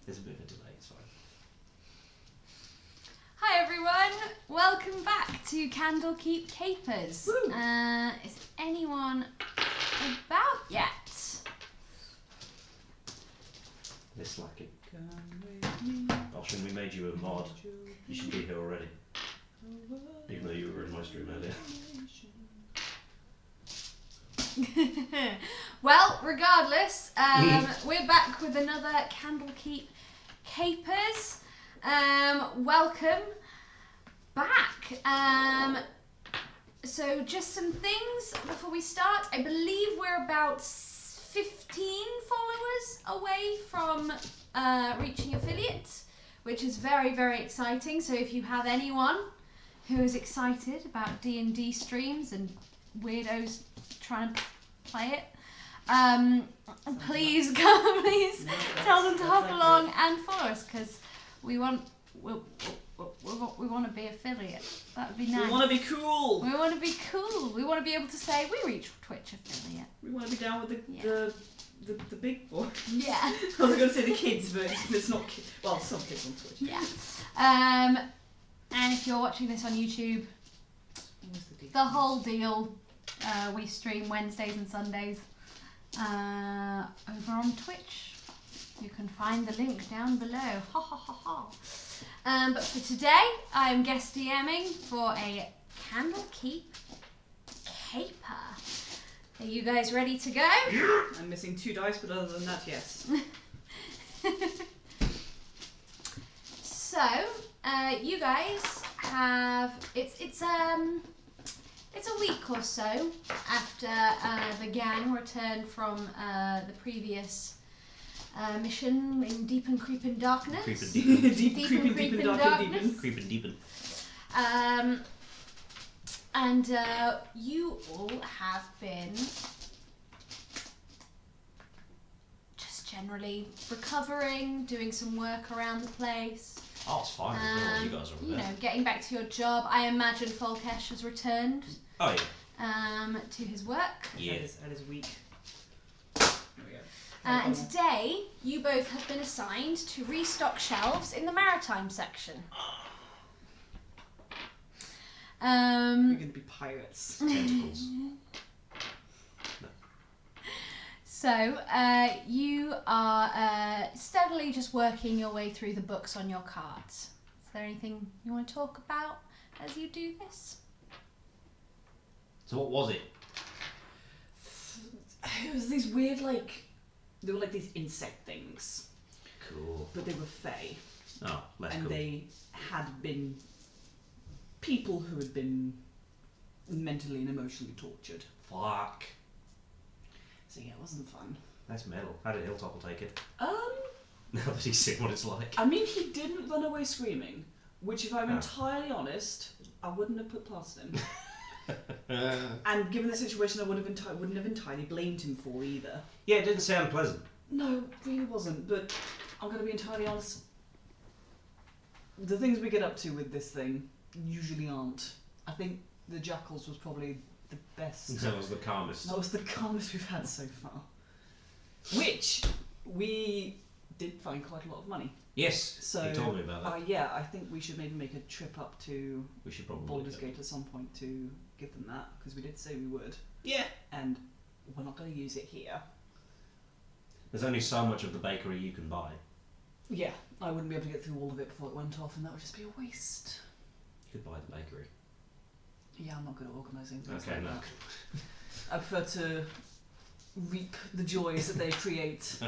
There's a bit of a delay, it's fine. Hi everyone, welcome back to Candlekeep Capers. Is anyone about yet? They're slacking. Oh, shouldn't we made you a mod? You should be here already. Even though you were in my stream earlier. Well, regardless, we're back with another Candlekeep Capers. Welcome back. So just some things before we start. I believe we're about 15 followers away from reaching affiliate, which is very, very exciting. So if you have anyone who is excited about D&D streams and weirdos trying to play it, please come, please tell them to hop along and follow us, because we want to be affiliate. That would be nice. We want to be cool. We want to be cool. We want to be able to say we reach Twitch affiliate. We want to be down with the big boy. Yeah. I was going to say the kids, but it's not kids. Well, some kids on Twitch. Yeah. And if you're watching this on YouTube, the whole deal. We stream Wednesdays and Sundays over on Twitch. You can find the link down below. Ha ha ha ha. But for today, I'm guest DMing for a Candlekeep Caper. Are you guys ready to go? I'm missing 2 dice, but other than that, yes. So, you guys have it's a week or so after the gang returned from the previous mission in Deep and Creeping Darkness. Creeping Darkness. Creeping deepin'. And you all have been just generally recovering, doing some work around the place. Oh, it's fine. You guys are over there. You know, getting back to your job. I imagine Falkesh has returned. Oh yeah. To his work. Yeah. At his week. There we go. And today, you both have been assigned to restock shelves in the maritime section. We're going to be pirates. Tentacles. So, you are steadily just working your way through the books on your cards. Is there anything you want to talk about as you do this? So what was it? It was these weird, they were like these insect things. Cool. But they were fey. Oh, less and cool. they had been people who had been mentally and emotionally tortured. Fuck. So yeah, it wasn't fun. That's metal. How did Hilltop take it? Now Now that he's seen what it's like. I mean, he didn't run away screaming, which, if I'm entirely honest, I wouldn't have put past him. And given the situation, I wouldn't have entirely blamed him for either. Yeah, it didn't sound pleasant. No, it really wasn't. But I'm going to be entirely honest. The things we get up to with this thing usually aren't. I think the jackals was probably the best. That was the calmest. That was the calmest we've had so far. Which we did find quite a lot of money. Yes, So he told me about that. yeah, I think we should maybe make a trip up to We should probably Baldur's do it. Gate at some point to give them that, because we did say we would, Yeah. and we're not going to use it here. There's only so much of the bakery you can buy. Yeah, I wouldn't be able to get through all of it before it went off, and that would just be a waste. You could buy the bakery. Yeah, I'm not good at organising things Okay, like no. that. I prefer to reap the joys that they create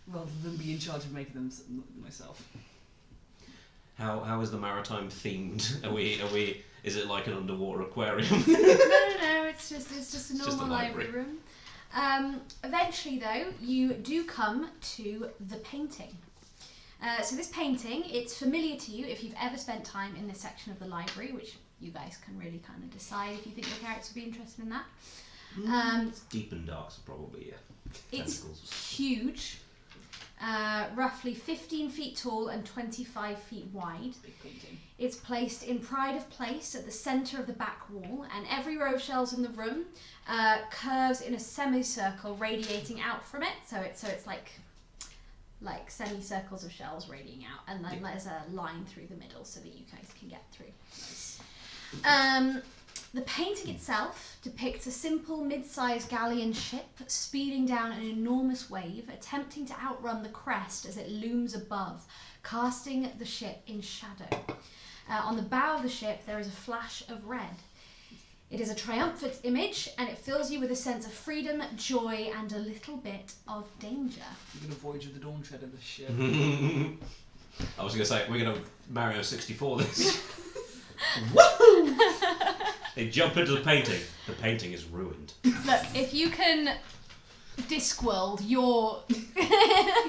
rather than be in charge of making them myself. How is the maritime themed? Are we? Is it like an underwater aquarium? No, it's just a normal just a library room. Eventually, though, you do come to the painting. So this painting, it's familiar to you if you've ever spent time in this section of the library, which you guys can really kind of decide if you think your characters would be interested in that. It's deep and dark, so probably, yeah. It's Tentacles. huge, roughly 15 feet tall and 25 feet wide. Big painting. It's placed in pride of place at the centre of the back wall, and every row of shelves in the room curves in a semicircle radiating out from it. So it's like like semicircles of shells radiating out, and then there's a line through the middle so that you guys can get through. The painting itself depicts a simple mid-sized galleon ship speeding down an enormous wave, attempting to outrun the crest as it looms above, casting the ship in shadow. On the bow of the ship there is a flash of red. It is a triumphant image, and it fills you with a sense of freedom, joy, and a little bit of danger. You're going to Voyage of the Dawn Tread of this ship. I was going to say, we're going to Mario 64 this. Woohoo! They jump into the painting. The painting is ruined. Look, if you can Discworld your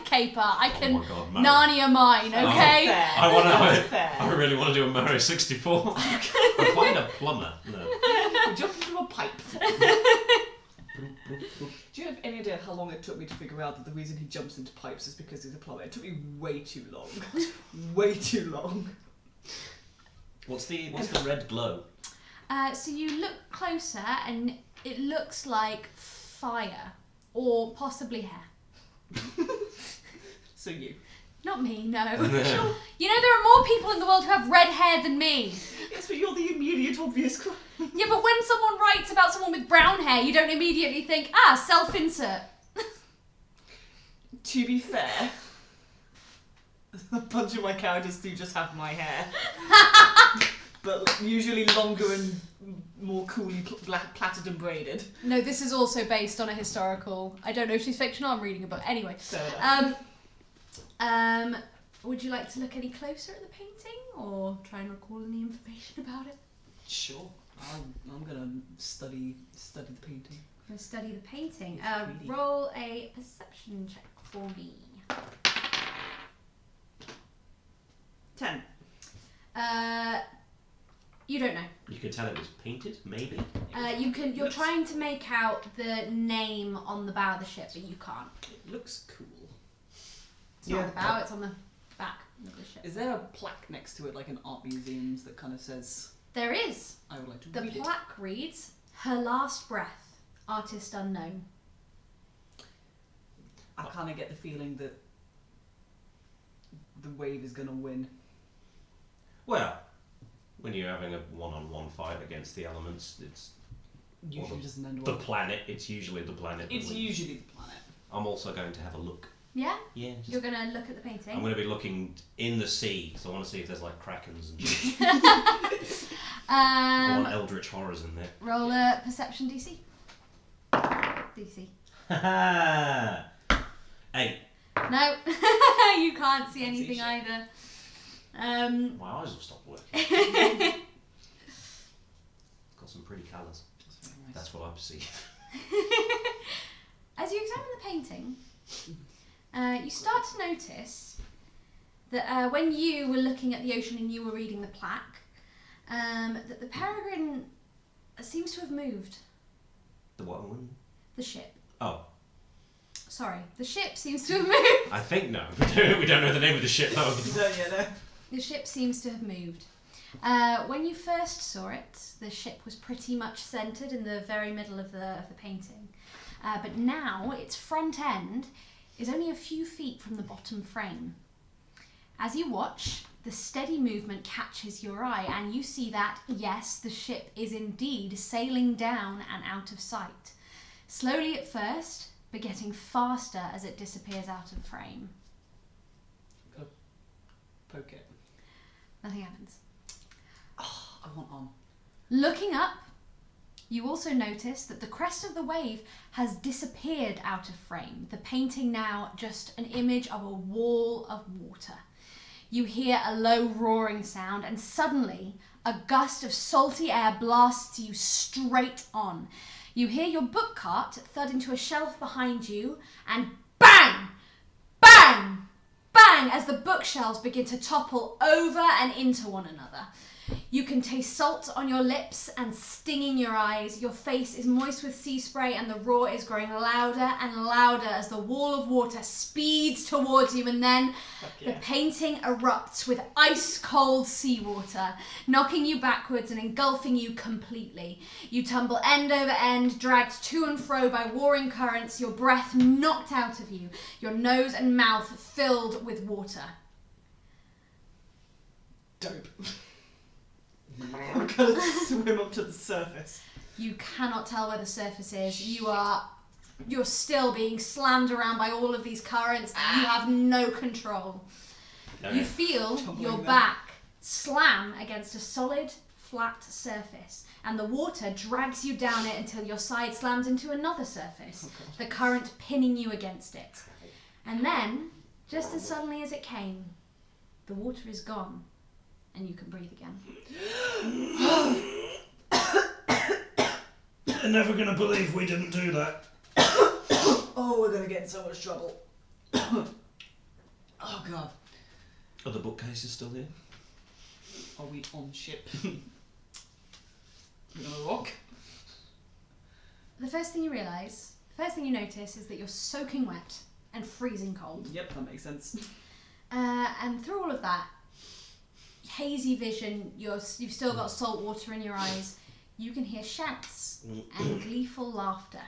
caper, I can Narnia mine, okay? I really want to do a Mario 64. I'll find a plumber. No. Jump into a pipe. Do you have any idea how long it took me to figure out that the reason he jumps into pipes is because he's a plumber? It took me way too long. Way too long. What's the red glow? So you look closer and it looks like fire or possibly hair. So you. Not me, no. Sure. You know, there are more people in the world who have red hair than me. Yes, but you're the immediate obvious crime. Yeah, but when someone writes about someone with brown hair, you don't immediately think, self-insert. To be fair, a bunch of my characters do just have my hair. But usually longer and more coolly plaited and braided. No, this is also based on a historical... I don't know if she's fictional, I'm reading a book. Anyway. Would you like to look any closer at the painting or try and recall any information about it? Sure. I'm gonna study the painting. I'm gonna study the painting. Roll a perception check for me. 10. You don't know. You could tell it was painted, maybe. You're trying to make out the name on the bow of the ship, but you can't. It looks cool. It's not on the bow, it's on the back of the ship. Is there a plaque next to it, like in art museums, that kind of says... There is. I would like to read it. The plaque reads, "Her last breath, artist unknown." I kind of get the feeling that the wave is going to win. Well, when you're having a one-on-one fight against the elements, it's... Usually doesn't end well. The planet, it's usually the planet. It's usually the planet. I'm also going to have a look. Yeah? Yeah. You're going to look at the painting? I'm going to be looking in the sea, so I want to see if there's like krakens and shit. I want eldritch horrors in there. Roll a perception DC. DC. Haha! 8. No, you can't see anything either. My eyes have stopped working. Got some pretty colours. That's very nice. That's what I perceive. As you examine the painting, you start to notice that when you were looking at the ocean and you were reading the plaque, that the peregrine seems to have moved. The what one? The ship. Oh. Sorry, the ship seems to have moved. I think no. We don't know the name of the ship though. No. The ship seems to have moved. When you first saw it, the ship was pretty much centred in the very middle of the painting. But now its front end is only a few feet from the bottom frame. As you watch, the steady movement catches your eye, and you see that, yes, the ship is indeed sailing down and out of sight. Slowly at first, but getting faster as it disappears out of frame. Poke it. Nothing happens. Oh, I want on. Looking up, you also notice that the crest of the wave has disappeared out of frame, the painting now just an image of a wall of water. You hear a low roaring sound, and suddenly a gust of salty air blasts you straight on. You hear your book cart thud into a shelf behind you, and bang! Bang! Bang! As the bookshelves begin to topple over and into one another. You can taste salt on your lips and stinging your eyes. Your face is moist with sea spray and the roar is growing louder and louder as the wall of water speeds towards you, and then the painting erupts with ice-cold seawater, knocking you backwards and engulfing you completely. You tumble end over end, dragged to and fro by warring currents, your breath knocked out of you, your nose and mouth filled with water. Dope. I'm gonna swim up to the surface. You cannot tell where the surface is. You're still being slammed around by all of these currents and you have no control. Okay. You feel your back slam against a solid, flat surface, and the water drags you down it until your side slams into another surface, the current pinning you against it. And then, just as suddenly as it came, the water is gone. And you can breathe again. They're never going to believe we didn't do that. Oh, we're going to get in so much trouble. Oh, God. Are the bookcases still here? Are we on ship? We're going to rock? The first thing you notice is that you're soaking wet and freezing cold. Yep, that makes sense. And through all of that, hazy vision, you've still got salt water in your eyes, you can hear shouts and gleeful laughter.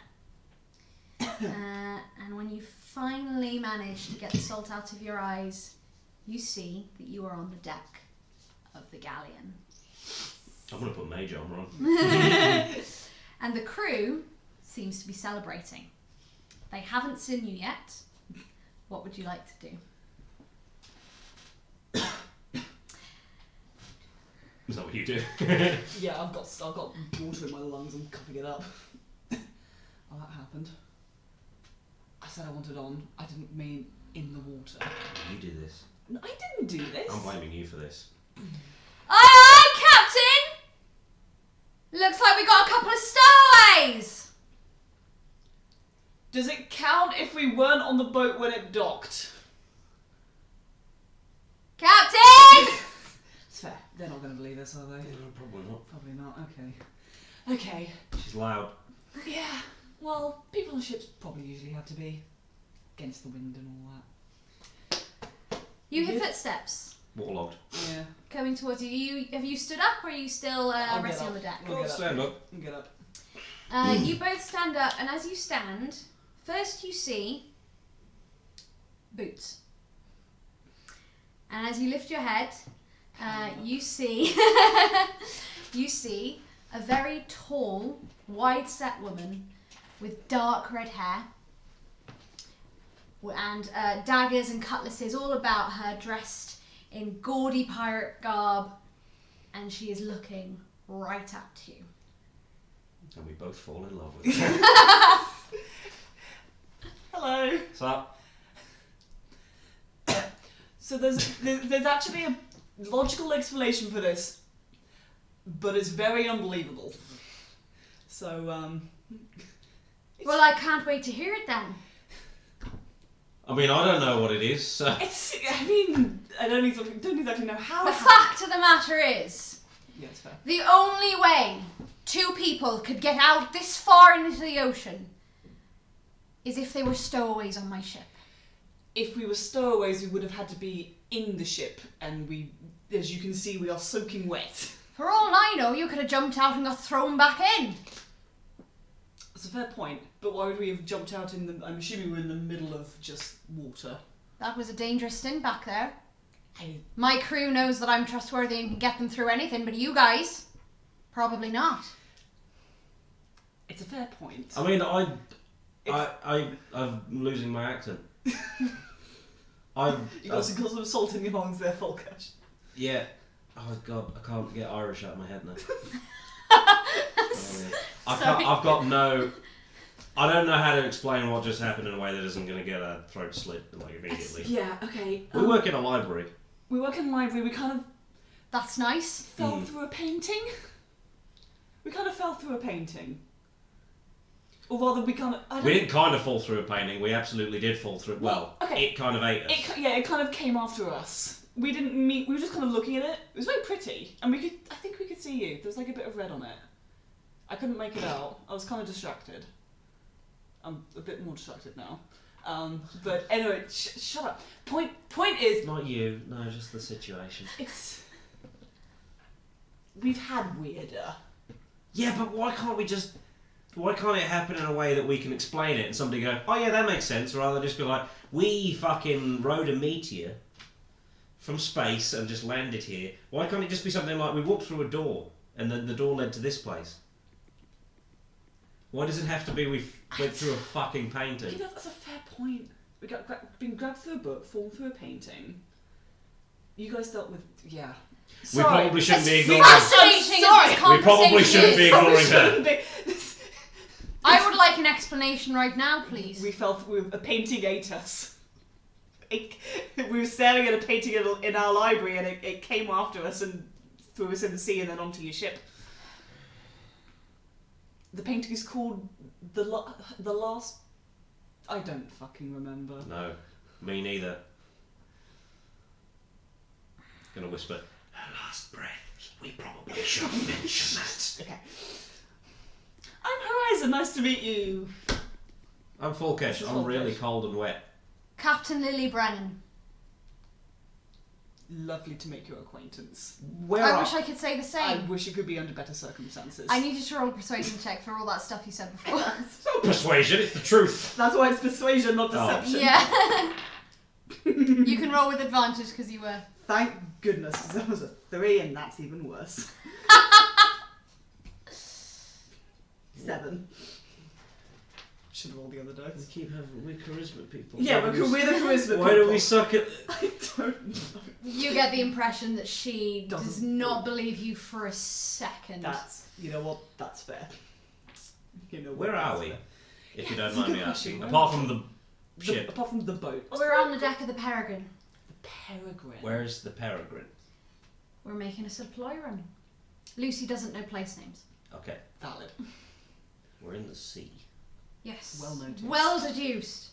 And when you finally manage to get the salt out of your eyes, you see that you are on the deck of the galleon. I'm going to put Mage armor on. And the crew seems to be celebrating. They haven't seen you yet. What would you like to do? Is that what you do? Yeah, I've got water in my lungs. I'm coughing it up. Oh, that happened. I said I wanted on. I didn't mean in the water. You do this. No, I didn't do this. I'm blaming you for this. Aye, aye, Captain! Looks like we got a couple of stowaways! Does it count if we weren't on the boat when it docked? Captain! It's fair. They're not going to believe us, are they? No, probably not. Probably not. Okay. Okay. She's loud. Yeah. Well, people on ships probably usually have to be against the wind and all that. You hear footsteps Waterlogged. Yeah. coming towards you. Have you stood up or are you still I'll resting get on the deck? I'll get up. Stand up. I'll get up. You both stand up, and as you stand, first you see boots. And as you lift your head, you see you see a very tall, wide-set woman with dark red hair and daggers and cutlasses all about her, dressed in gaudy pirate garb, and she is looking right at you. And we both fall in love with her. Hello. What's up? So there's actually a logical explanation for this, but it's very unbelievable. So Well, I can't wait to hear it then. I mean, I don't know what it is, so... I don't exactly know how. The fact of the matter is, Yeah, it's fair. the only way two people could get out this far into the ocean is if they were stowaways on my ship. If we were stowaways, we would have had to be in the ship, and we, as you can see, we are soaking wet. For all I know, you could have jumped out and got thrown back in. That's a fair point, but why would we have jumped out in the... I'm assuming we're in the middle of just water. That was a dangerous stint back there. Hey, My crew knows that I'm trustworthy and can get them through anything, but you guys, probably not. it's a fair point. I mean, I'm losing my accent. You got some salt in your lungs there, Falkesh. Yeah. Oh God, I can't get Irish out of my head now. I've got no... I don't know how to explain what just happened in a way that isn't going to get a throat slit like immediately. Yeah, okay. We work in a library. We work in a library, we kind of That's nice. fell through a painting. We kind of fell through a painting. Or rather, we kind of... We didn't kind of fall through a painting, we absolutely did fall through... Well, okay. it kind of ate us. It kind of came after us. We didn't meet. We were just kind of looking at it. It was very pretty, and I think we could see you. There was like a bit of red on it. I couldn't make it out. I was kind of distracted. I'm a bit more distracted now. But anyway, shut up. Point is... Not you, no, just the situation. We've had weirder. Yeah, but why can't it happen in a way that we can explain it and somebody go, oh yeah, that makes sense, rather than just be like, we fucking rode a meteor from space and just landed here. Why can't it just be something like, we walked through a door and then the door led to this place? Why does it have to be we went through a fucking painting? You know, that's a fair point. We got been grabbed through a book, fallen through a painting. You guys dealt with... Yeah. We probably shouldn't be ignoring her. We probably shouldn't be ignoring her. I would like an explanation right now, please. We fell through a painting ate us. We were staring at a painting in our library and it came after us and threw us in the sea and then onto your ship. The painting is called The Last... I don't fucking remember. No, me neither. Gonna whisper, her last breath. We probably shouldn't mention that. Okay. I'm Horizon, nice to meet you. I'm Falkesh, I'm really cold and wet. Captain Lily Brennan. Lovely to make your acquaintance. I wish I could say the same. I wish it could be under better circumstances. I need you to roll a persuasion check for all that stuff you said before. It's not persuasion, it's the truth. That's why it's persuasion, not deception. Yeah. You can roll with advantage because you were... Thank goodness, that was a 3 and that's even worse. 7. Should roll the other dice. We keep having we're charisma people. Yeah, we're the charisma people. Why do we suck at... I don't know. You get the impression that she does not believe you for a second. That's, you know what, that's fair. You know, where are we? Fair. If you don't mind me asking. Where Apart from the ship. Apart from the boat. We're on the deck of the Peregrine. The Peregrine. Where's the Peregrine? We're making a supply run. Lucy doesn't know place names. Okay. Valid. We're in the sea. Yes. Well noticed. Well deduced.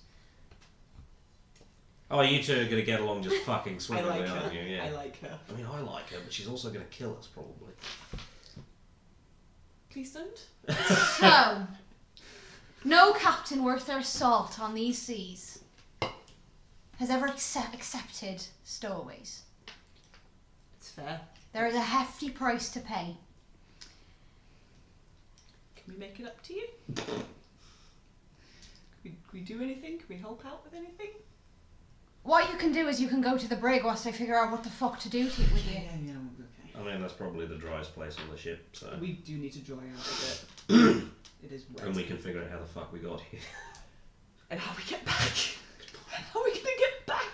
Oh, you two are going to get along just fucking swimmingly, aren't you? Yeah. I like her. I mean, I like her, but she's also going to kill us, probably. Please don't. So, no captain worth their salt on these seas has ever accepted stowaways. It's fair. There is a hefty price to pay. Can we make it up to you? Can we do anything? Can we help out with anything? What you can do is you can go to the brig whilst I figure out what the fuck to do with you. Yeah, okay. I mean, that's probably the driest place on the ship, so... We do need to dry out a bit. It is wet. And we can figure out how the fuck we got here. And how we get back. How are we gonna get back?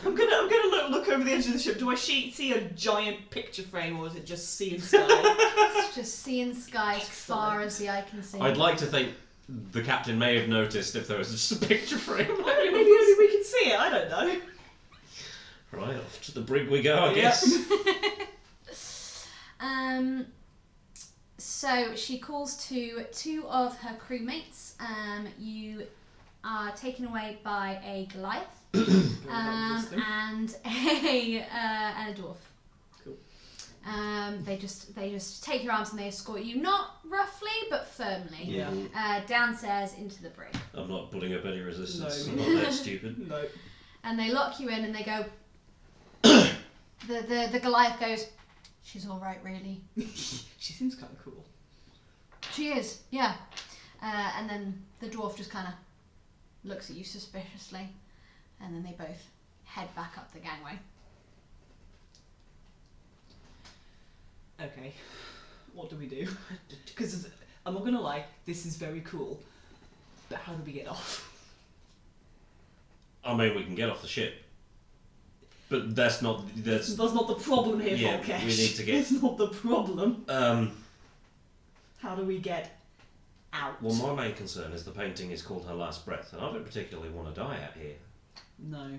I'm gonna look over the edge of the ship. Do I see a giant picture frame, or is it just sea and sky? It's just sea and sky as far as the eye can see. I'd like to think the captain may have noticed if there was just a picture frame. Maybe only we can see it. I don't know. Right, off to the brig we go, I guess. So she calls to 2 of her crewmates. You are taken away by a Goliath and a dwarf. Cool. They just take your arms and they escort you, not roughly but firmly, Yeah. downstairs into the brig. I'm not putting up any resistance. No. I'm not that stupid. No. And they lock you in and they go. The Goliath goes. She's all right, really. She seems kind of cool. She is, yeah. And then the dwarf just kind of looks at you suspiciously, and then they both head back up the gangway. Okay, what do we do? Because I'm not gonna lie, this is very cool. But how do we get off? I mean, we can get off the ship. But that's not the problem here, yeah, Falkesh. we need to get... That's not the problem. How do we get out? Well, my main concern is the painting is called Her Last Breath, and I don't particularly want to die out here. No.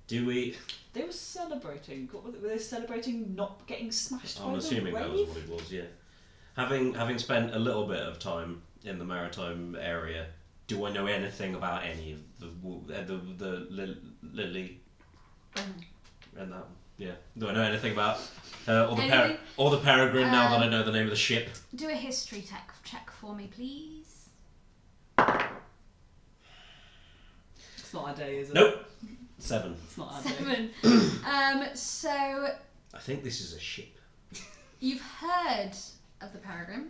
Do we... They were celebrating. Were they celebrating not getting smashed by I'm the assuming that was wave? what it was, yeah. Having spent a little bit of time in the maritime area, do I know anything about any of the Lily Read that one. Yeah. Do I know anything about or the Peregrine now that I know the name of the ship? Do a history check for me, please. It's not our day, is it? Nope. 7. It's not our day. 7. So I think this is a ship. you've heard of the Peregrine.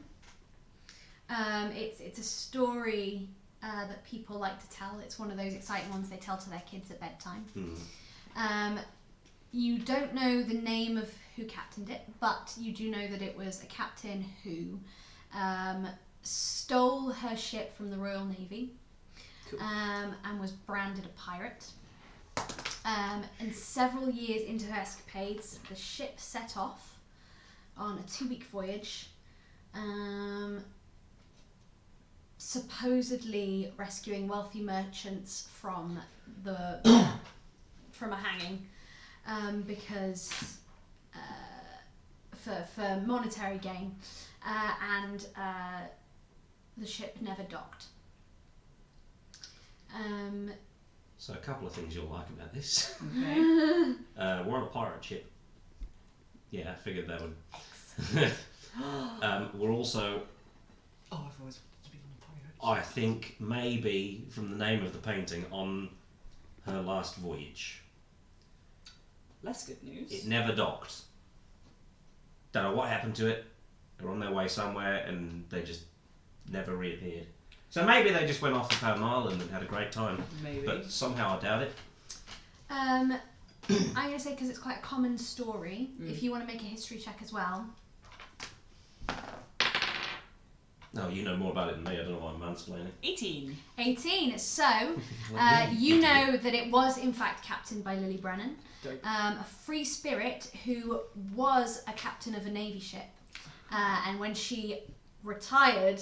It's a story that people like to tell. It's one of those exciting ones they tell to their kids at bedtime. You don't know the name of who captained it, but you do know that it was a captain who stole her ship from the Royal Navy. Cool. And was branded a pirate. And several years into her escapades, the ship set off on a 2-week voyage, supposedly rescuing wealthy merchants from a hanging, because for monetary gain, and the ship never docked. So a couple of things you'll like about this. Okay. We're on a pirate ship. Yeah, I figured that would. We're also, Oh, I've always wanted to be on a pirate. I think, maybe from the name of the painting, on her last voyage. Less good news. It never docked. Don't know what happened to it. They're on their way somewhere and they just never reappeared. So maybe they just went off to Powell Island and had a great time. Maybe. But somehow I doubt it. I'm going to say, because it's quite a common story, if you want to make a history check as well. No, you know more about it than me. I don't know why I'm mansplaining. 18. 18. So, you know that it was in fact captained by Lily Brennan, a free spirit who was a captain of a navy ship, and when she retired,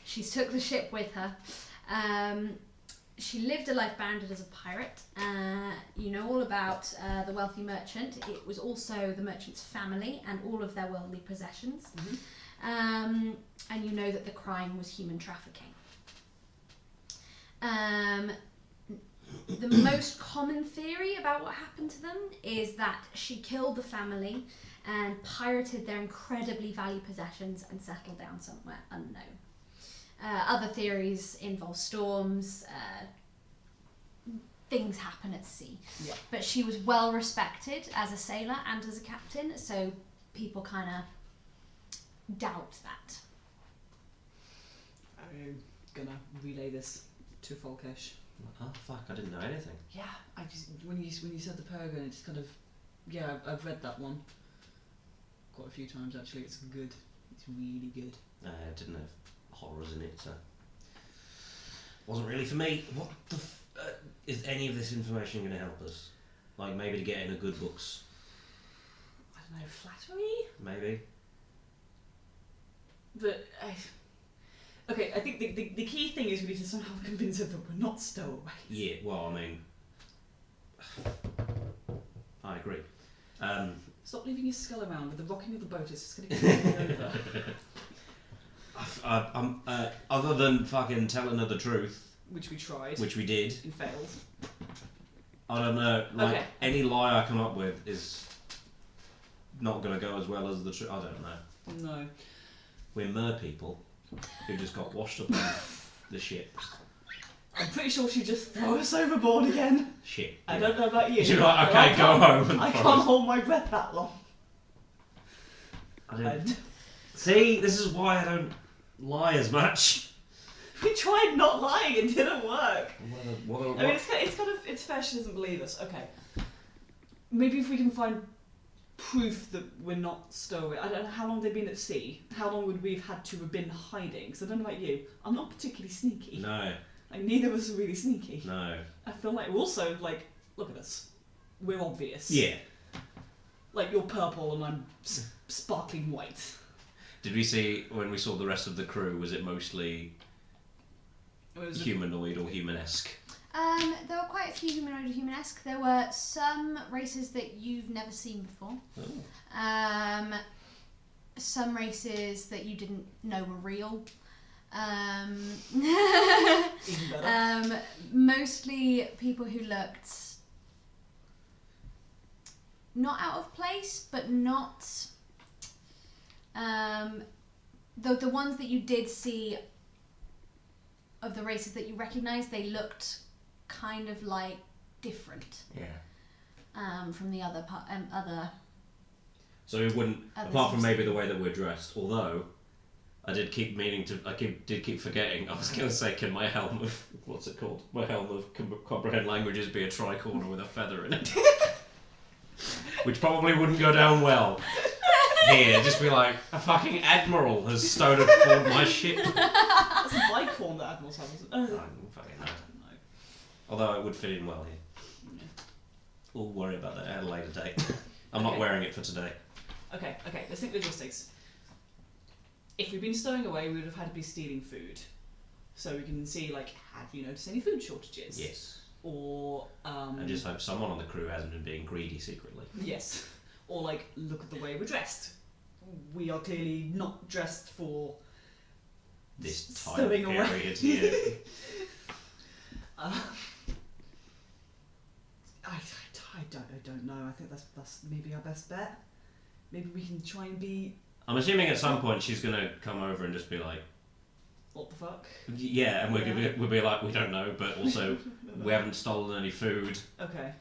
she took the ship with her. She lived a life bounded as a pirate. You know all about the wealthy merchant. It was also the merchant's family and all of their worldly possessions. And you know that the crime was human trafficking. The most common theory about what happened to them is that she killed the family and pirated their incredibly valued possessions and settled down somewhere unknown. Other theories involve storms, things happen at sea. Yeah. But she was well respected as a sailor and as a captain, so people kind of doubt that. I'm gonna relay this to Falkesh. Oh fuck! I didn't know anything. Yeah, I just when you said the Peregrine, it's kind of I've read that one quite a few times actually. It's good. It's really good. It didn't have horrors in it, so wasn't really for me. What the is any of this information going to help us? Like maybe to get into good books? I don't know, flattery? Maybe. But okay, I think the key thing is we need to somehow convince her that we're not stowaways. Yeah. Well, I mean, I agree. Stop leaving your skull around. With the rocking of the boat, it's just going to get over. Other than fucking telling her the truth, Which we tried. which we did, And failed. I don't know. Like Okay. any lie I come up with is not going to go as well as the truth. I don't know. No. We're mer people who just got washed up on the ship. I'm pretty sure she'd just throw us overboard again. Shit. I don't know about you. You're like, but okay, I go can't- home and I throw can't us. hold my breath that long. I didn't. See, this is why I don't lie as much. We tried not lying, it didn't work. What I mean, it's fair she doesn't believe us. Okay. Maybe if we can find proof that we're not stowaway. I don't know how long they've been at sea. How long would we have had to have been hiding? Because I don't know about you. I'm not particularly sneaky. No, Like, neither of us are really sneaky. no. I feel like we're also, like, look at us. We're obvious. Yeah. Like, you're purple and I'm sparkling white. Did we see, when we saw the rest of the crew, was it mostly It was humanoid or humanesque? There were quite a few humanoid or humanesque. There were some races that you've never seen before. Oh. Some races that you didn't know were real. even better. Mostly people who looked not out of place, but not. The ones that you did see of the races that you recognised, they looked kind of like different. Yeah. From the other other. So it wouldn't, Others apart from you've maybe seen. the way that we're dressed. Although, I did keep forgetting. I was going to say, can my helm of what's it called? My helm of comprehend languages be a tricorner with a feather in it? Which probably wouldn't go down well. Here, just be like, a fucking admiral has stowed aboard my ship. That's a bicorn that admirals have, isn't it? I don't fucking know. Although it would fit in well here. Yeah. We'll worry about that at a later date. I'm not Okay. wearing it for today. Okay, let's think logistics. If we've been stowing away, we would have had to be stealing food. So we can see, like, have you noticed any food shortages? Yes. Or, I just hope someone on the crew hasn't been being greedy secretly. yes. Or, like, look at the way we're dressed. We are clearly not dressed for This time stowing period, away. yeah. I don't know. I think that's maybe our best bet. Maybe we can try and be. I'm assuming at some point she's going to come over and just be like, What the fuck? yeah, and we'll be like, we don't know, but also we haven't stolen any food. Okay.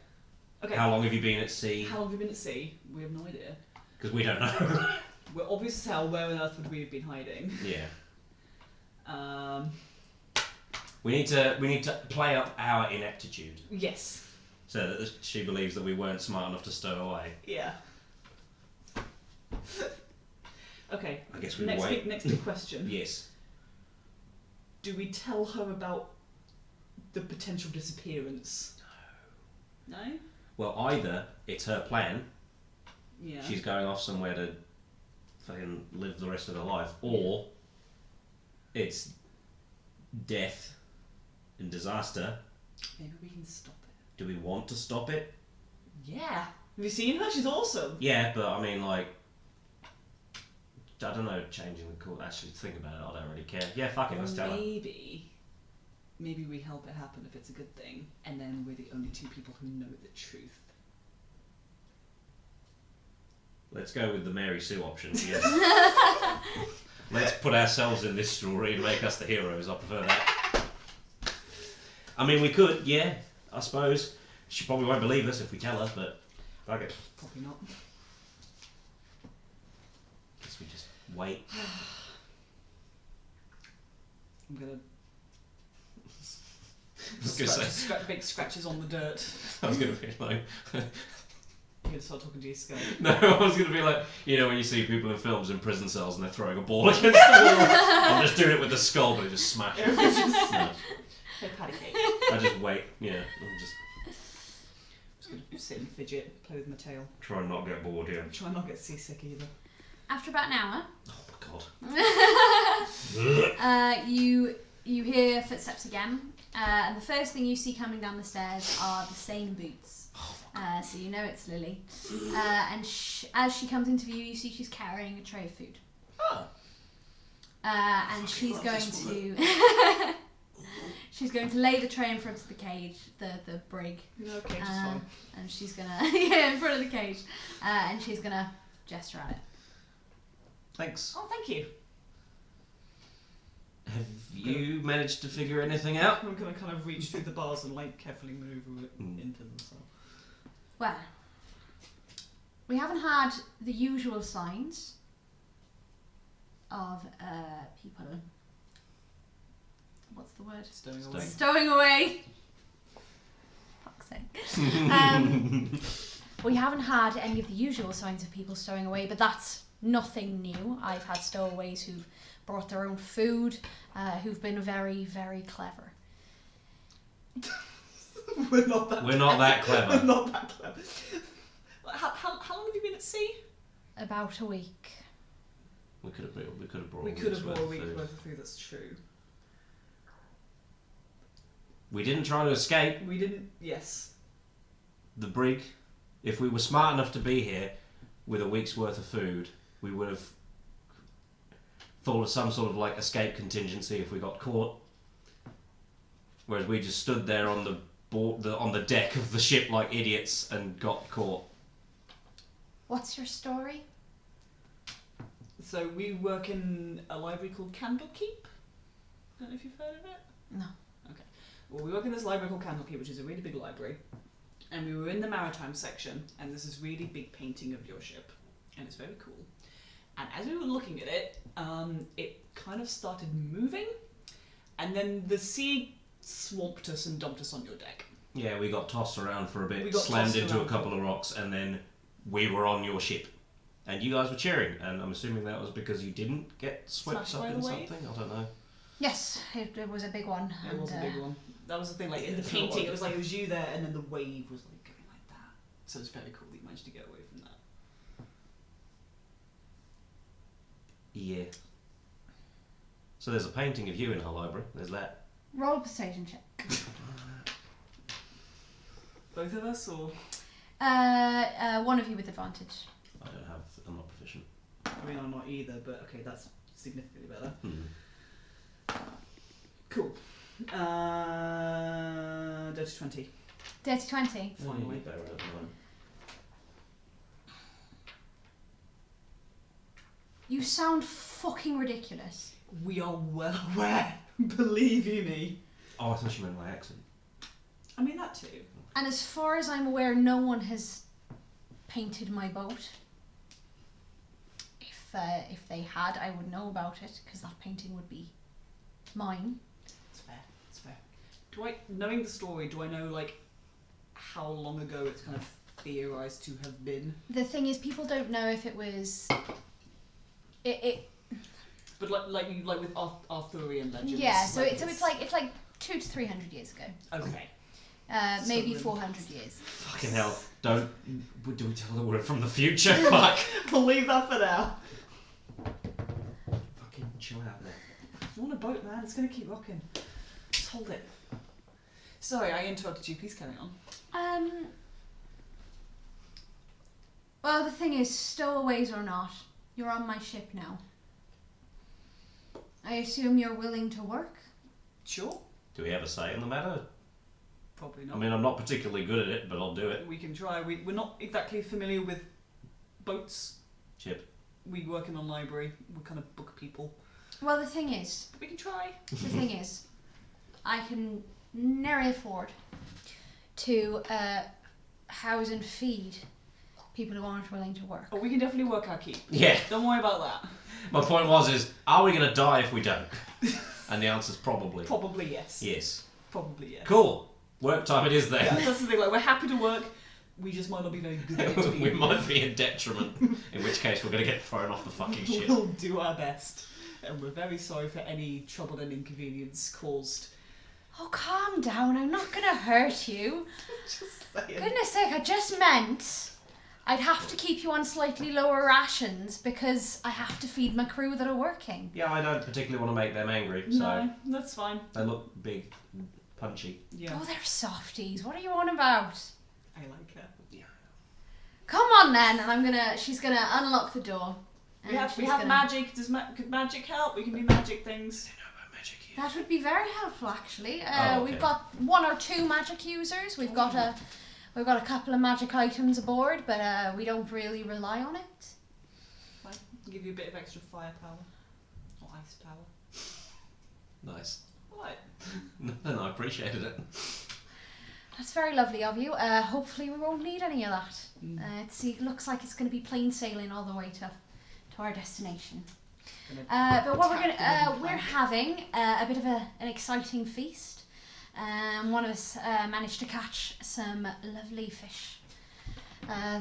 How long have you been at sea? How long have we been at sea? We have no idea. Because we don't know. We're obvious as hell. Where on earth would we have been hiding? Yeah. We need to play up our ineptitude Yes. so that she believes that we weren't smart enough to stow away. Yeah. Okay. I guess we next wait. Next big question. Yes. Do we tell her about the potential disappearance? No. No? Well, either it's her plan, Yeah. she's going off somewhere to fucking live the rest of her life, or it's death and disaster. Maybe we can stop it. Do we want to stop it? Yeah. Have you seen her? She's awesome. Yeah, but I mean, like, I don't know, changing the course. Actually, think about it, I don't really care. Yeah, fuck it, let's tell her. Maybe we help it happen if it's a good thing, and then we're the only two people who know the truth. Let's go with the Mary Sue option. Yeah. Let's put ourselves in this story and make us the heroes. I prefer that. I mean, we could, yeah, I suppose. She probably won't believe us if we tell her, but fuck it. Probably not. Guess we just wait. I'm gonna I was gonna say. big scratches on the dirt. I was gonna be like. You're gonna start talking to your skull. No, I was gonna be like, you know, when you see people in films in prison cells and they're throwing a ball against the wall. I'm just doing it with the skull, but it just smashes. No, Hey, patty cake. I just wait. Yeah, I'm just gonna sit and fidget, play with my tail. try and not get bored here. Try not to get seasick either. After about an hour, Oh my god. you hear footsteps again, and the first thing you see coming down the stairs are the same boots. So you know it's Lily. And as she comes into view, you see she's carrying a tray of food. Oh. And she's going to she's going to lay the tray in front of the cage, the brig. No, cage is fine. And she's gonna in front of the cage, and she's gonna gesture at it. Thanks. Oh, thank you. Have you managed to figure anything out? I'm gonna kind of reach through the bars and like carefully maneuver it into them. So. Well, we haven't had the usual signs of people. What's the word? Stowing away. Stowing away. Fuck's sake. We haven't had any of the usual signs of people stowing away, but that's nothing new. I've had stowaways who've brought their own food, who've been very, very clever. We're not that. We're not that clever. We're not that clever. How long have you been at sea? About a week. We could have brought We a week's could have brought a worth week's of food. worth of food. That's true. We didn't try to escape We didn't. Yes. the brig. If we were smart enough to be here with a week's worth of food, we would have thought of some sort of like escape contingency if we got caught. Whereas we just stood there on the deck of the ship like idiots and got caught. What's your story? So we work in a library called Candlekeep. Don't know if you've heard of it. No. Okay. Well, we work in this library called Candlekeep, which is a really big library. And we were in the maritime section, and there's this really big painting of your ship, and it's very cool. And as we were looking at it, it kind of started moving, and then the sea swamped us and dumped us on your deck. Yeah, we got tossed around for a bit, We got slammed tossed into a around couple of rocks, and then we were on your ship. And you guys were cheering, and I'm assuming that was because you didn't get swept Smashed up by in the wave? something? I don't know. Yes, it was a big one. It was a big one. That was the thing, like in the painting, it was like it was you there, and then the wave was like going like that. So it's very cool that you managed to get away from that. Yeah. So there's a painting of you in our library. There's that. Roll a persuasion check. Both of us, or? One of you with advantage. I'm not proficient. I mean, I'm not either, but okay, that's significantly better. Cool. Dirty 20. Dirty 20. Finally. Better at mine. You sound fucking ridiculous. We are well aware. Believe you me. Oh, I thought you meant my accent. I mean, that too. And as far as I'm aware, no one has painted my boat. If they had, I would know about it, because that painting would be mine. It's fair. It's fair. Knowing the story, do I know, like, how long ago it's kind of theorised to have been? The thing is, people don't know if it was... But like with Arthurian legends. Yeah, so it's like 200 to 300 years ago. Okay. Maybe then- 400 years. Fucking hell. Do we tell them we're from the future? Fuck. We'll leave that for now. Fucking chill out there. You want a boat, man? It's gonna keep rocking. Just hold it. Sorry, I interrupted you. Please carry on. Well, the thing is, stowaways or not, you're on my ship now. I assume you're willing to work? Sure. Do we have a say in the matter? Probably not. I mean, I'm not particularly good at it, but I'll do it. We can try. We're not exactly familiar with boats. Chip. We work in a library. We kind of book people. Well, the thing is, We can try. I can nearly afford to house and feed people who aren't willing to work. Oh, we can definitely work our keep. Yeah. Don't worry about that. My point is, are we going to die if we don't? And the answer's probably. Probably yes. Yes. Probably yes. Cool. Work time it is then. Yeah, that's the thing. Like, we're happy to work. We just might not be very good at it. We might be a detriment. In which case, we're going to get thrown off the fucking ship. We'll do our best. And we're very sorry for any trouble and inconvenience caused. Oh, calm down. I'm not going to hurt you. Just saying. Goodness sake, I just meant I'd have to keep you on slightly lower rations because I have to feed my crew that are working. Yeah, I don't particularly want to make them angry, so No, that's fine. they look big, and punchy. Yeah. Oh, they're softies. What are you on about? I like her. Yeah. Come on then, and she's gonna unlock the door. We have she's gonna- magic. Could magic help? We can do magic things. I know about magic here. That would be very helpful, actually. Okay. We've got 1 or 2 magic users. We've got a couple of magic items aboard, but we don't really rely on it. Fine. Give you a bit of extra firepower or ice power. Nice. What? No, I appreciated it. That's very lovely of you. Hopefully we won't need any of that. Mm. It looks like it's going to be plain sailing all the way to our destination. Gonna But what attack we're having a bit of an exciting feast. One of us managed to catch some lovely fish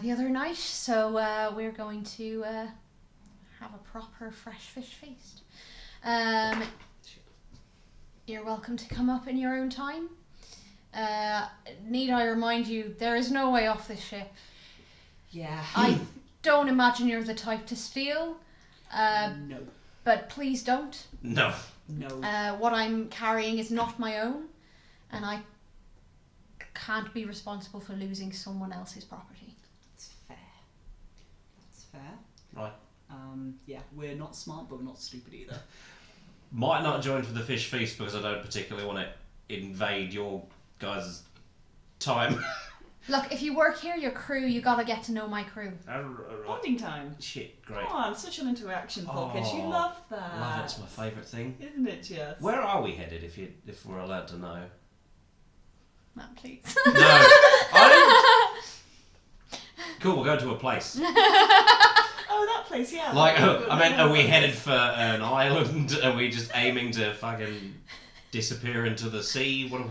the other night, so we're going to have a proper fresh fish feast. You're welcome to come up in your own time. Need I remind you, there is no way off this ship. Yeah. I don't imagine you're the type to steal, No. but please don't. No. No. What I'm carrying is not my own, and I can't be responsible for losing someone else's property. It's fair. It's fair. Right. Yeah, we're not smart, but we're not stupid either. Might not join for the fish feast because I don't particularly want to invade your guys' time. Look, if you work here, your crew, you gotta get to know my crew. Bonding time. Shit, great. Come on, social interaction, Falkesh. You love that. Love it. It's my favourite thing. Isn't it just? Where are we headed? If we're allowed to know. Matt, please. No. I don't... Cool. We'll go to a place. Oh, that place, yeah. Like, I meant, are we headed for an island? Are we just aiming to fucking disappear into the sea? What?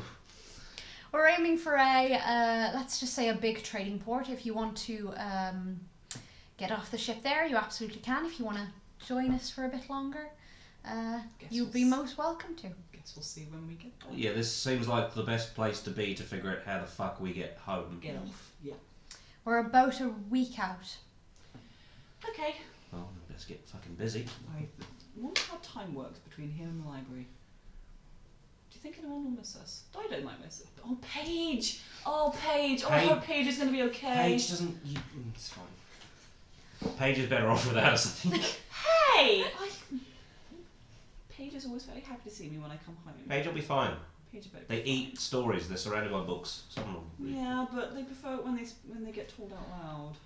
We're aiming for a, let's just say a big trading port. If you want to get off the ship there, you absolutely can. If you want to join us for a bit longer, you'd be most welcome to. Guess we'll see when we get there. Yeah, this seems like the best place to be to figure out how the fuck we get home. Get off, yeah. We're about a week out. Okay. Well, let's get fucking busy. I wonder how time works between here and the library. Do you think anyone will miss us? I don't like miss it. Oh, Paige! Oh, Paige! Oh, I hope Paige is going to be okay. Paige doesn't... it's fine. Paige is better off without us, I think. Hey! Paige is always very happy to see me when I come home. Paige will be fine. Paige better They be eat fine. stories. They're surrounded by books. Some of them. Yeah, but they prefer it when they get told out loud.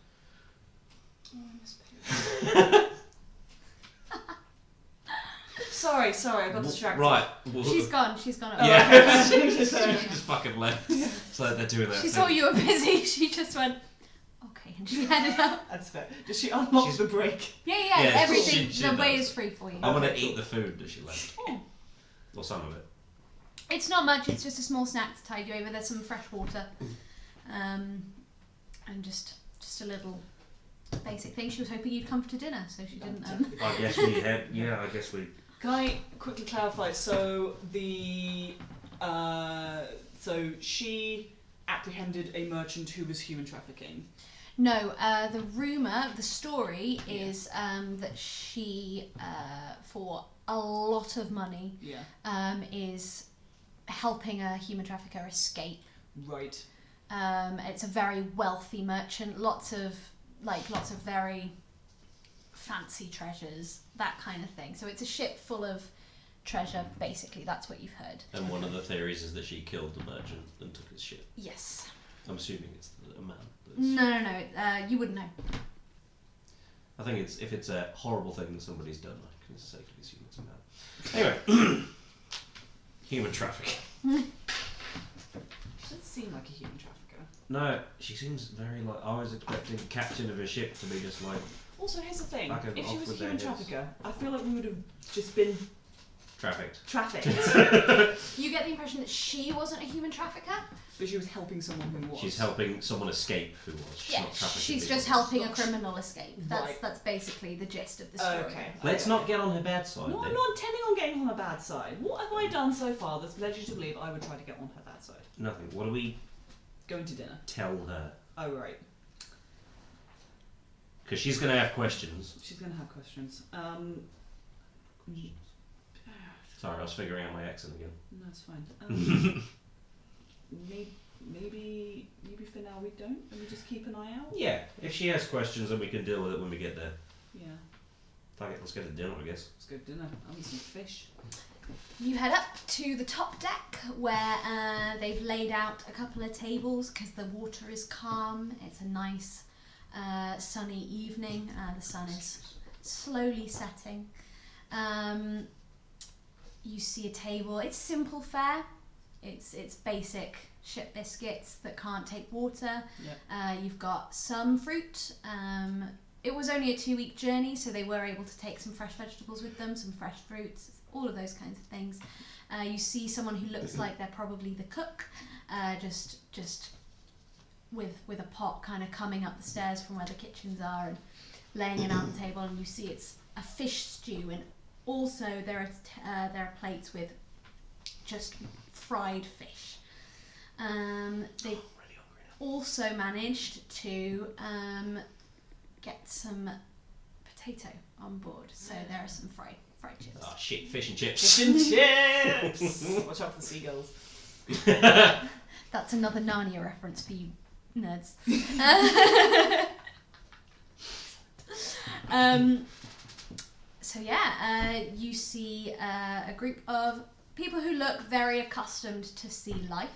Oh, I miss Paige. Sorry, I got distracted. Right. She's gone. Yeah. Oh, okay. She just fucking left. So they're doing that She thing. saw you were busy. She just went, okay, and she headed out. That's fair. Does she unlock the break? Yeah, Yeah, everything. she The way does. is free for you. I want to Okay, eat cool. the food that she left. Oh. Or some of it. It's not much. It's just a small snack to tide you over. There's some fresh water, and just a little basic thing. She was hoping you'd come for dinner, so she didn't. I guess we had... Yeah, I guess we... Can I quickly clarify? So so she apprehended a merchant who was human trafficking. No, the story is that she, for a lot of money, is helping a human trafficker escape. Right. It's a very wealthy merchant, lots of very fancy treasures, that kind of thing. So it's a ship full of treasure, basically. That's what you've heard. And one of the theories is that she killed the merchant and took his ship. Yes. I'm assuming it's a man. No. You wouldn't know. I think if it's a horrible thing that somebody's done, I can safely assume it's a man. Anyway, human trafficking. She doesn't seem like a human trafficker. No, she seems very like... I was expecting the captain of a ship to be just like... Also, here's the thing. Fucking If she off was a with their human heads. trafficker, I feel like we would have just been Trafficked. trafficked. You get the impression that she wasn't a human trafficker? But she was helping someone who was. She's helping someone escape who was. She's not trafficking she's people. just helping a criminal escape. Right. That's basically the gist of the story. Okay. Let's not get on her bad side. No, then. I'm not intending on getting on her bad side. What have I done so far that's led you to believe I would try to get on her bad side? Nothing. What do we Going to dinner. tell her? Oh, right. Because she's going to have questions. She's going to have questions. Sorry, I was figuring out my accent again. No, it's fine. Maybe for now we don't, and we just keep an eye out. Yeah, if she has questions, then we can deal with it when we get there. Yeah. Fuck it, let's go to dinner, I guess. Let's go to dinner. I'll eat some fish. You head up to the top deck where they've laid out a couple of tables because the water is calm. It's a nice sunny evening. The sun is slowly setting. You see a table. It's simple fare. It's basic ship biscuits that can't take water. Yep. You've got some fruit. It was only a 2-week journey, so they were able to take some fresh vegetables with them, some fresh fruits, all of those kinds of things. You see someone who looks like they're probably the cook, just with a pot kind of coming up the stairs from where the kitchens are and laying it on the table, and you see it's a fish stew, and also there are plates with just fried fish. They've also managed to get some potato on board, so there are some fried chips. Oh shit, fish and chips. Fish and chips! Watch out for the seagulls. That's another Narnia reference for you nerds. So yeah, you see a group of people who look very accustomed to sea life.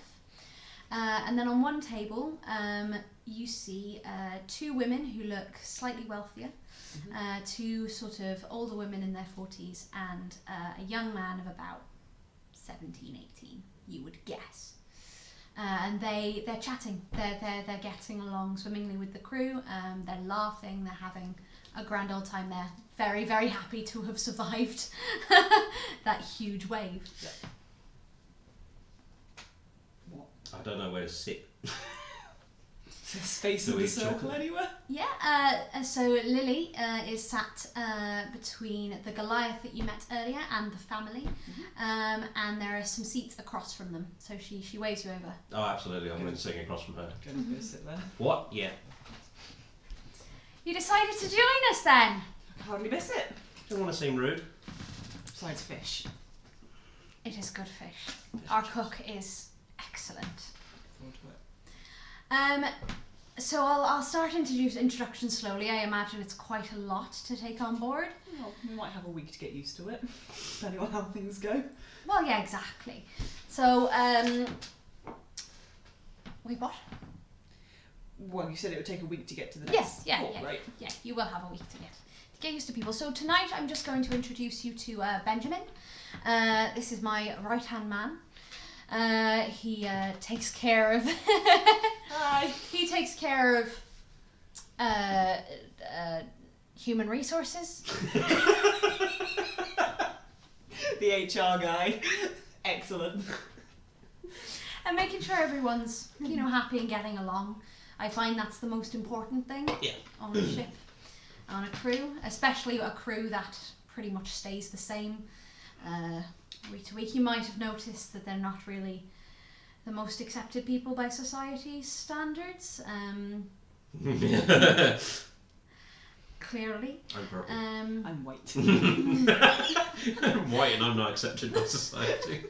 And then on one table, you see 2 women who look slightly wealthier, two sort of older women in their 40s, and a young man of about 17, 18, you would guess. And they're chatting. They're getting along swimmingly with the crew. They're laughing. They're having a grand old time. They're very, very happy to have survived that huge wave. Yeah. What? I don't know where to sit. Is there space in we the circle chocolate? anywhere? Yeah, so Lily is sat between the Goliath that you met earlier and the family, and there are some seats across from them, so she waves you over. Oh, absolutely. I'm going to sing across from her. Gonna go sit there. What? Yeah. You decided to join us then? I can hardly miss it. Don't want to seem rude. Besides fish. It is good fish. Our cook is excellent. Look forward to it. So I'll start introduction slowly. I imagine it's quite a lot to take on board. Well, we might have a week to get used to it, depending on how things go. Well, yeah, exactly. So, wait, what? Well, you said it would take a week to get to the next port, right? Yeah, you will have a week to get used to people. So tonight I'm just going to introduce you to Benjamin. This is my right-hand man. He takes care of... Hi! He takes care of human resources. The HR guy. Excellent. And making sure everyone's, happy and getting along. I find that's the most important thing on a ship, on a crew, especially a crew that pretty much stays the same week to week. You might have noticed that they're not really the most accepted people by society's standards. Clearly. I'm purple. I'm white. I'm white and I'm not accepted by society.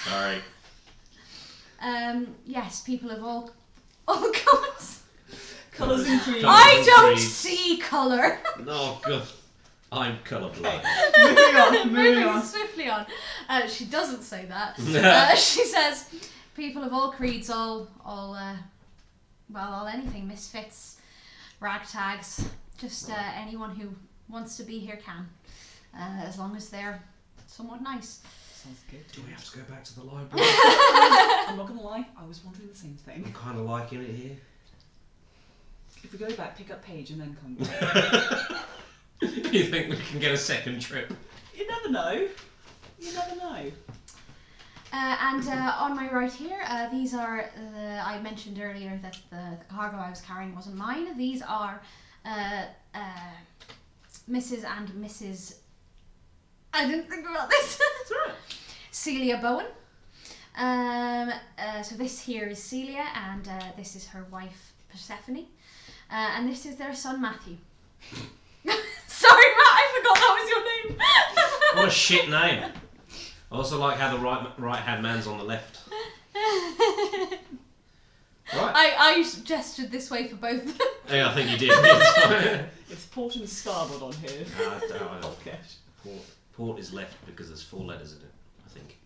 Sorry. Yes, people of all colours. Colours and creams. I don't see colour. No, God. I'm colourblind. Moving on. Swiftly on. She doesn't say that. She says, people of all creeds, all anything, misfits, ragtags, just anyone who wants to be here can, as long as they're somewhat nice. Sounds good. Do we have to go back to the library? I'm not gonna lie, I was wondering the same thing. I'm kind of liking it here. If we go back, pick up page and then come back. You think we can get a second trip? You never know. You never know. And on my right here, these are, I mentioned earlier that the cargo I was carrying wasn't mine. These are Mrs. and Mrs. I didn't think about this. That's right. Celia Bowen. So this here is Celia, and this is her wife Persephone, and this is their son Matthew. Sorry, Matt, I forgot that was your name. What a shit name. I also like how the right-hand man's on the left. Right. I gestured this way for both of them. Yeah, I think you did. Yes. It's port and starboard on here. Okay. Port is left because there's 4 letters in it, I think.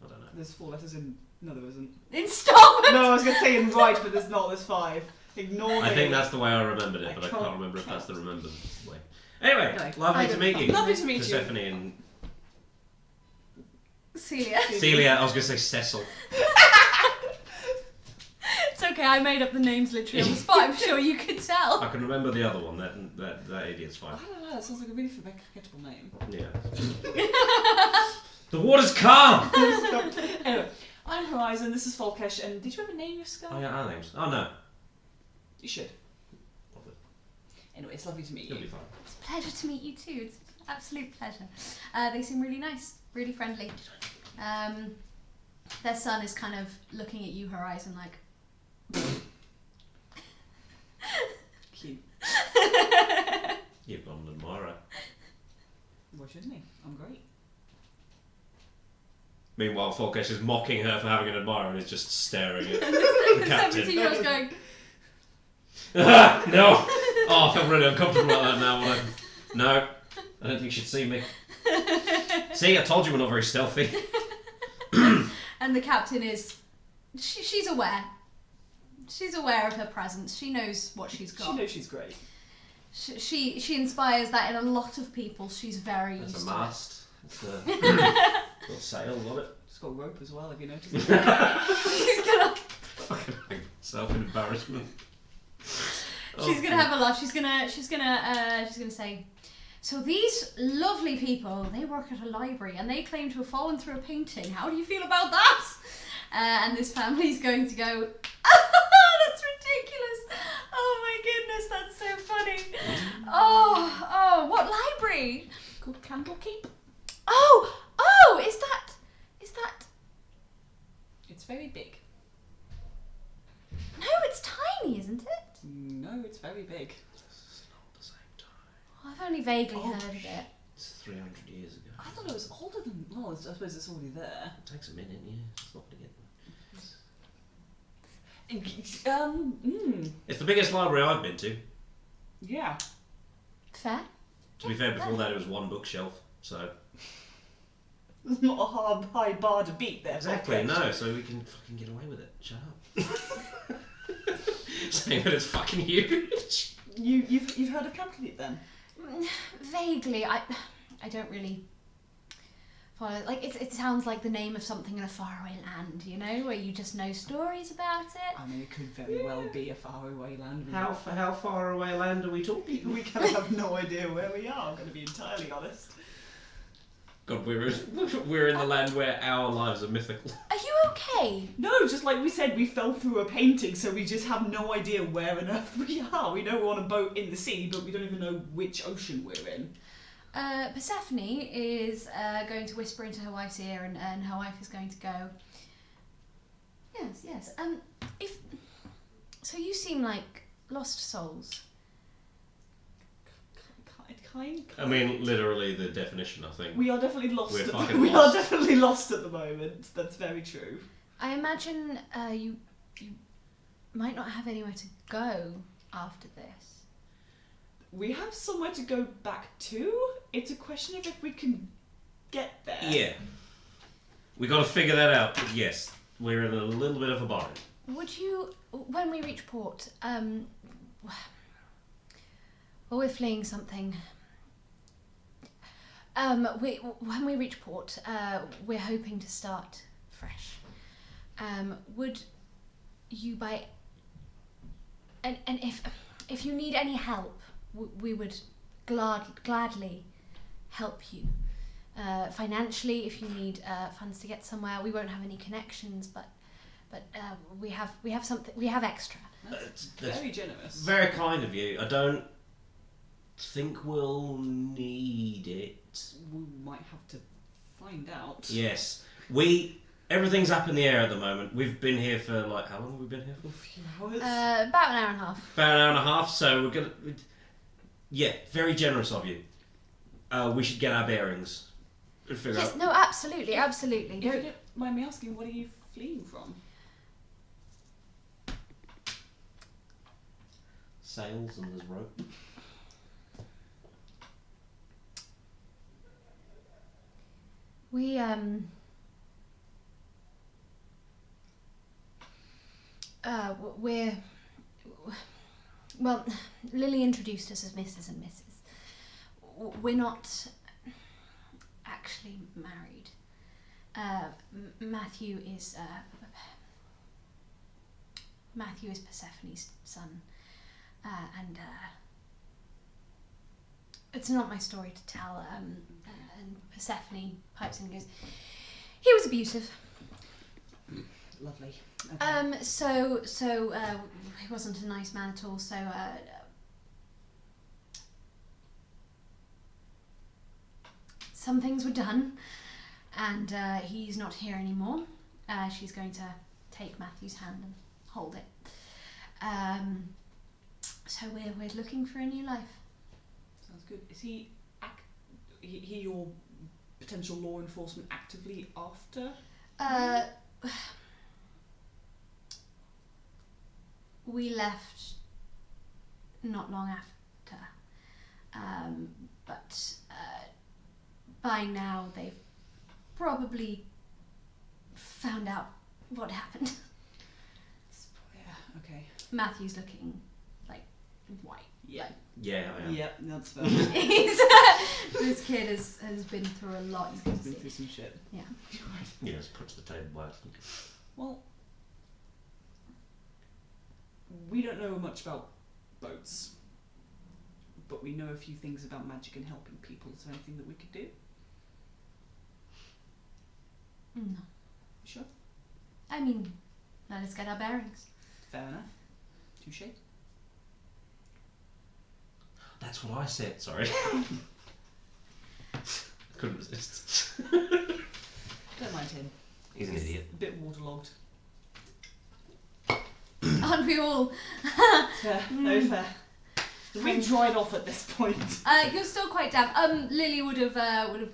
I don't know. There's 4 letters in... No, there isn't. In starboard! No, I was going to say in right, but there's not. There's 5. Ignore me. I think that's the way I remembered it, but I can't remember if that's the remembered way. Anyway, lovely to meet you. Lovely to meet Persephone you. and... Celia. Celia, I was going to say Cecil. It's okay, I made up the names literally on the spot, I'm sure you could tell. I can remember the other one, that idiot's fine. I don't know, that sounds like a really forgettable name. Yeah. The water's calm! Anyway, I'm Horizon, this is Falkesh, and did you ever name your skull? Oh yeah, our names. Oh no. You should. Anyway, it's lovely to meet you. You'll be fine. It's a pleasure to meet you too, it's an absolute pleasure. They seem really nice, really friendly. Their son is kind of looking at you, Horizon, like... Cute. You've got an admirer. Why shouldn't he? I'm great. Meanwhile, Falkesh is mocking her for having an admirer and is just staring at the The captain. 17-year-old's going... No! Oh, I feel really uncomfortable about that now. No, I don't think she'd see me. See, I told you we're not very stealthy. And the captain is, she's aware. She's aware of her presence. She knows what she's got. She knows she's great. She inspires that in a lot of people. She's very That's used a to mast. It's got sails on it. She's got a rope as well, have you noticed? She's gonna Fucking self-embarrassment. She's gonna have a laugh. She's gonna say, so these lovely people, they work at a library and they claim to have fallen through a painting. How do you feel about that? And this family's going to go, that's ridiculous. Oh my goodness, that's so funny. Oh, what library? Called Candlekeep. Oh, is that? It's very big. No, it's tiny, isn't it? No, it's very big. It's not the same time. Well, I've only vaguely heard of it. It's 300 years ago. I thought it was older than. Well, I suppose it's already there. It takes a minute, yeah. It's not to get It's the biggest library I've been to. Yeah. Fair. To be fair, before that it was one bookshelf, so... There's not a high bar to beat there. Exactly, no, so we can fucking get away with it. Shut up. Saying that it's fucking huge. You've heard of Candlekeep then? Vaguely. I don't really follow. Like it sounds like the name of something in a faraway land, you know, where you just know stories about it. I mean, it could very well be a faraway land. How far away land are we talking? We kind of have no idea where we are, I'm going to be entirely honest. God, we're in the land where our lives are mythical. Are you okay? No, just like we said, we fell through a painting, so we just have no idea where on earth we are. We know we're on a boat in the sea, but we don't even know which ocean we're in. Persephone is going to whisper into her wife's ear, and her wife is going to go, yes. So you seem like lost souls. I mean, literally the definition, I think. We are definitely lost. We're fucking we lost. are definitely lost at the moment. That's very true. I imagine you might not have anywhere to go after this. We have somewhere to go back to. It's a question of if we can get there. Yeah. We got to figure that out, but yes, we're in a little bit of a bind. Would you, when we reach port, well, we're fleeing something. When we reach port, we're hoping to start fresh. Would you and if you need any help, we would gladly help you. Financially, if you need funds to get somewhere, we won't have any connections, but we have something. We have extra. That's very generous. Very kind of you. I don't think we'll need it. We might have to find out. Yes. Everything's up in the air at the moment. We've been here for, like, how long have we been here for? A few hours. About an hour and a half. About an hour and a half, so we're gonna... Yeah, very generous of you. We should get our bearings. And figure Yes, out... no, absolutely. If you don't mind me asking, what are you fleeing from? Sails and there's rope. Well, Lily introduced us as Mrs. and Mrs. We're not actually married. Matthew is Persephone's son, and it's not my story to tell. And Persephone pipes in and goes, he was abusive. Lovely. Okay. So he wasn't a nice man at all. So some things were done, and he's not here anymore. She's going to take Matthew's hand and hold it. So we're looking for a new life. Sounds good. Is he your potential law enforcement actively after? We left not long after, but by now they've probably found out what happened. Yeah, okay. Matthew's looking like white. Yeah. Yeah, I am. Yep, that's fair. This kid has been through a lot. He's been through some shit. Yeah. Yeah, just put to the table by accident. Well, we don't know much about boats, but we know a few things about magic and helping people. Is there anything that we could do? No. Sure. I mean, let us get our bearings. Fair enough. Touche. That's what I said, sorry. Couldn't resist. Don't mind him. He's an idiot. A bit waterlogged. Aren't we all? Fair. No fair. We've dried off at this point. You're still quite damp. Lily would have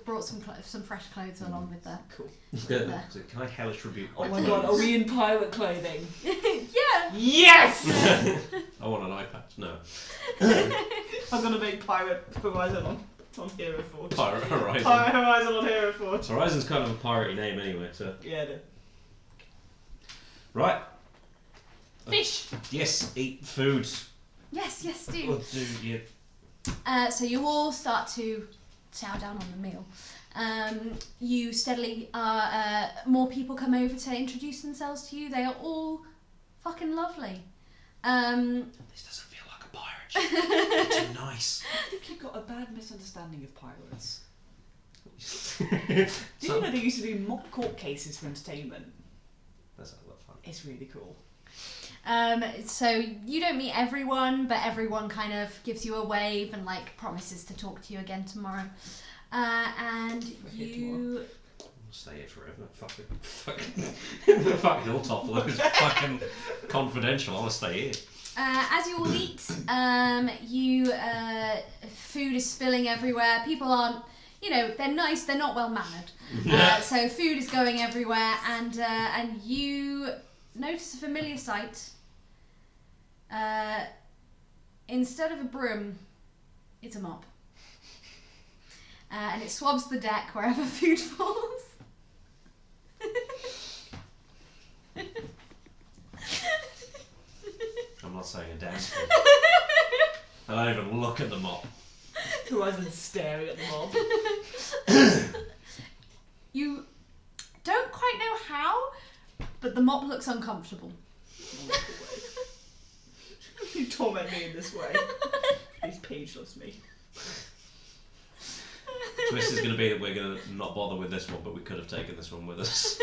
brought some fresh clothes along with her. Cool. So can I hellish rebuke? Oh my god, are we in pirate clothing? Yeah. Yes! I want an eye patch. No. I'm gonna make Pirate Horizon on Hero Forge. Pirate Horizon. Pirate Horizon on Hero Forge. Horizon's kind of a piratey name anyway, so. Yeah, it is. Right. Fish. Yes, eat food. Yes, do. Or do you? So you all start to chow down on the meal. You steadily, more people come over to introduce themselves to you. They are all fucking lovely. This doesn't feel like a pirate. It's too nice. I think you've got a bad misunderstanding of pirates. So- Did you know they used to do mock court cases for entertainment? That sounds like fun. It's really cool. So you don't meet everyone, but everyone kind of gives you a wave and like promises to talk to you again tomorrow. And We're here you. I'll stay here forever. Fucking the fucking hilltop looks fucking confidential. I want to stay here. As you all eat, food is spilling everywhere. People aren't, they're nice. They're not well mannered. So food is going everywhere, and you notice a familiar sight. Instead of a broom, it's a mop. And it swabs the deck wherever food falls. I'm not saying a damn thing. I don't even look at the mop. Horizon's staring at the mob. You don't quite know how, but the mop looks uncomfortable. You torment me in this way. He's pageless me. Twist is going to be that we're going to not bother with this one, but we could have taken this one with us.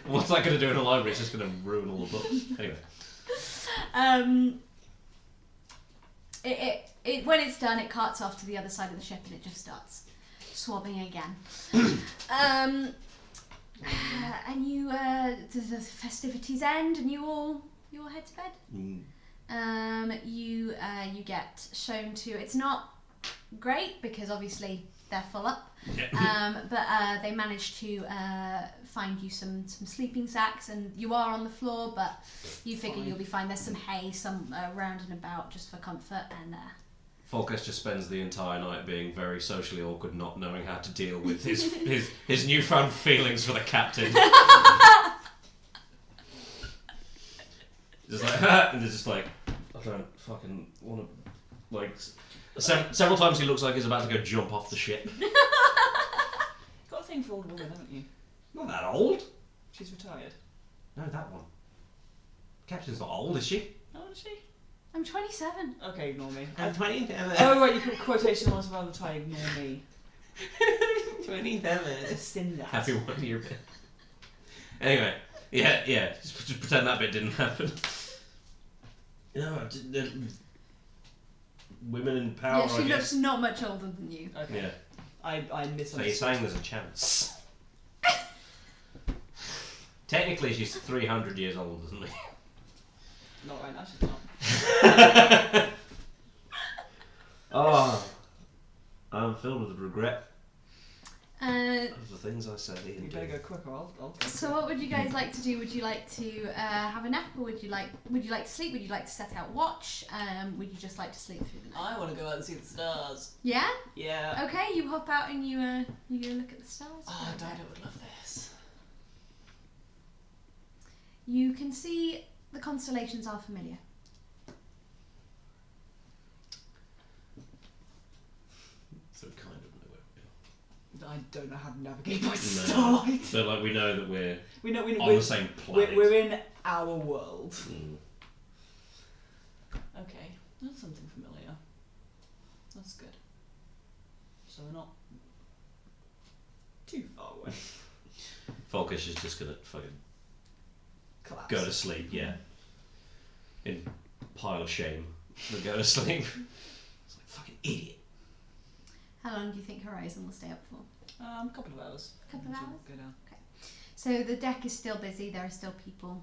What's that going to do in a library? It's just going to ruin all the books. Anyway. When it's done, it carts off to the other side of the ship and it just starts swabbing again. And you, the festivities end and you all head to bed. You get shown to. It's not great because obviously they're full up. Yeah. But they managed to find you some sleeping sacks, and you are on the floor, but you figure you'll be fine. There's some hay, some round and about just for comfort, and. Falkesh just spends the entire night being very socially awkward, not knowing how to deal with his newfound feelings for the captain. Just like, and they're just like, I don't fucking want to, like, several times he looks like he's about to go jump off the ship. Got a thing for old women, haven't you? Not that old. She's retired. No, that one. Captain's not old, is she? How old is she? I'm 27. Okay, ignore me. I'm 27. Oh right, you put quotation marks around the tie, ignore me. 27. Just in that. Happy 1 year bit. Anyway, yeah. Just pretend that bit didn't happen. The women in power. Yeah, she I guess. looks not much older than you. Okay. Yeah. I So misunderstood. you're saying there's a chance? Technically, she's 300 years old, isn't she? Not right now, she's not. Oh, I'm filled with regret Uh, of the things I said. You better go quicker, I'll so what would you guys like to do? Would you like to have a nap, or would you like to sleep? Would you like to set out watch? Would you just like to sleep through the night? I want to go out and see the stars. Yeah. Yeah. Okay, you hop out and you go look at the stars. Oh, Dido would love this. You can see the constellations are familiar. So kind of know where we are. I don't know how to navigate by No. starlight. But like we know that we're We on the same planet. We're in our world. Mm. Okay, that's something familiar. That's good. So we're not too far away. Falkesh is just gonna fucking Collapse. go to sleep, yeah. In pile of shame. But go to sleep. It's like fucking idiot. How long do you think Horizon will stay up for? A couple of hours. Couple of hours? Go down. So the deck is still busy. There are still people,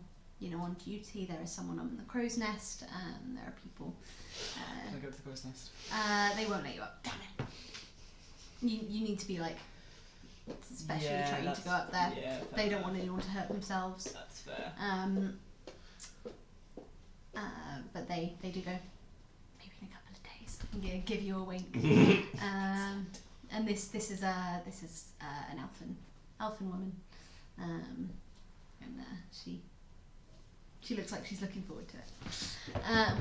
on duty. There is someone on the crow's nest. There are people. Can I go to the crow's nest? They won't let you up. Damn it. You need to be like specially trained to go up there. Yeah, They don't want anyone to hurt themselves. That's fair. But they do go. Maybe in a couple of days. And give you a wink. And this is an elfin woman. And she looks like she's looking forward to it. That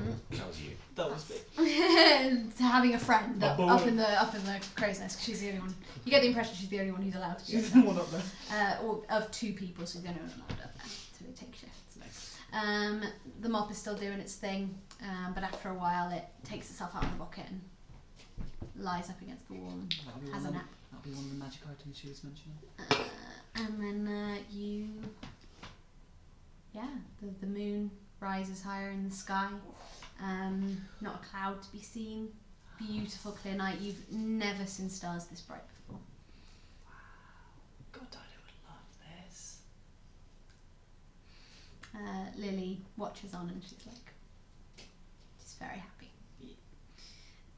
was you. That was big. To having a friend up in the crow's nest. 'Cause she's the only one. You get the impression she's the only one who's allowed to. She's the one up there. Or of two people, so they're not allowed up there. So they take shifts. Nice. The mop is still doing its thing, but after a while it takes itself out of the bucket and lies up against the wall and has a nap. That'll be one of the magic items she was mentioning. And then the moon rises higher in the sky. Not a cloud to be seen. Beautiful clear night. You've never seen stars this bright before. God, I would love this. Lily watches on and she's very happy.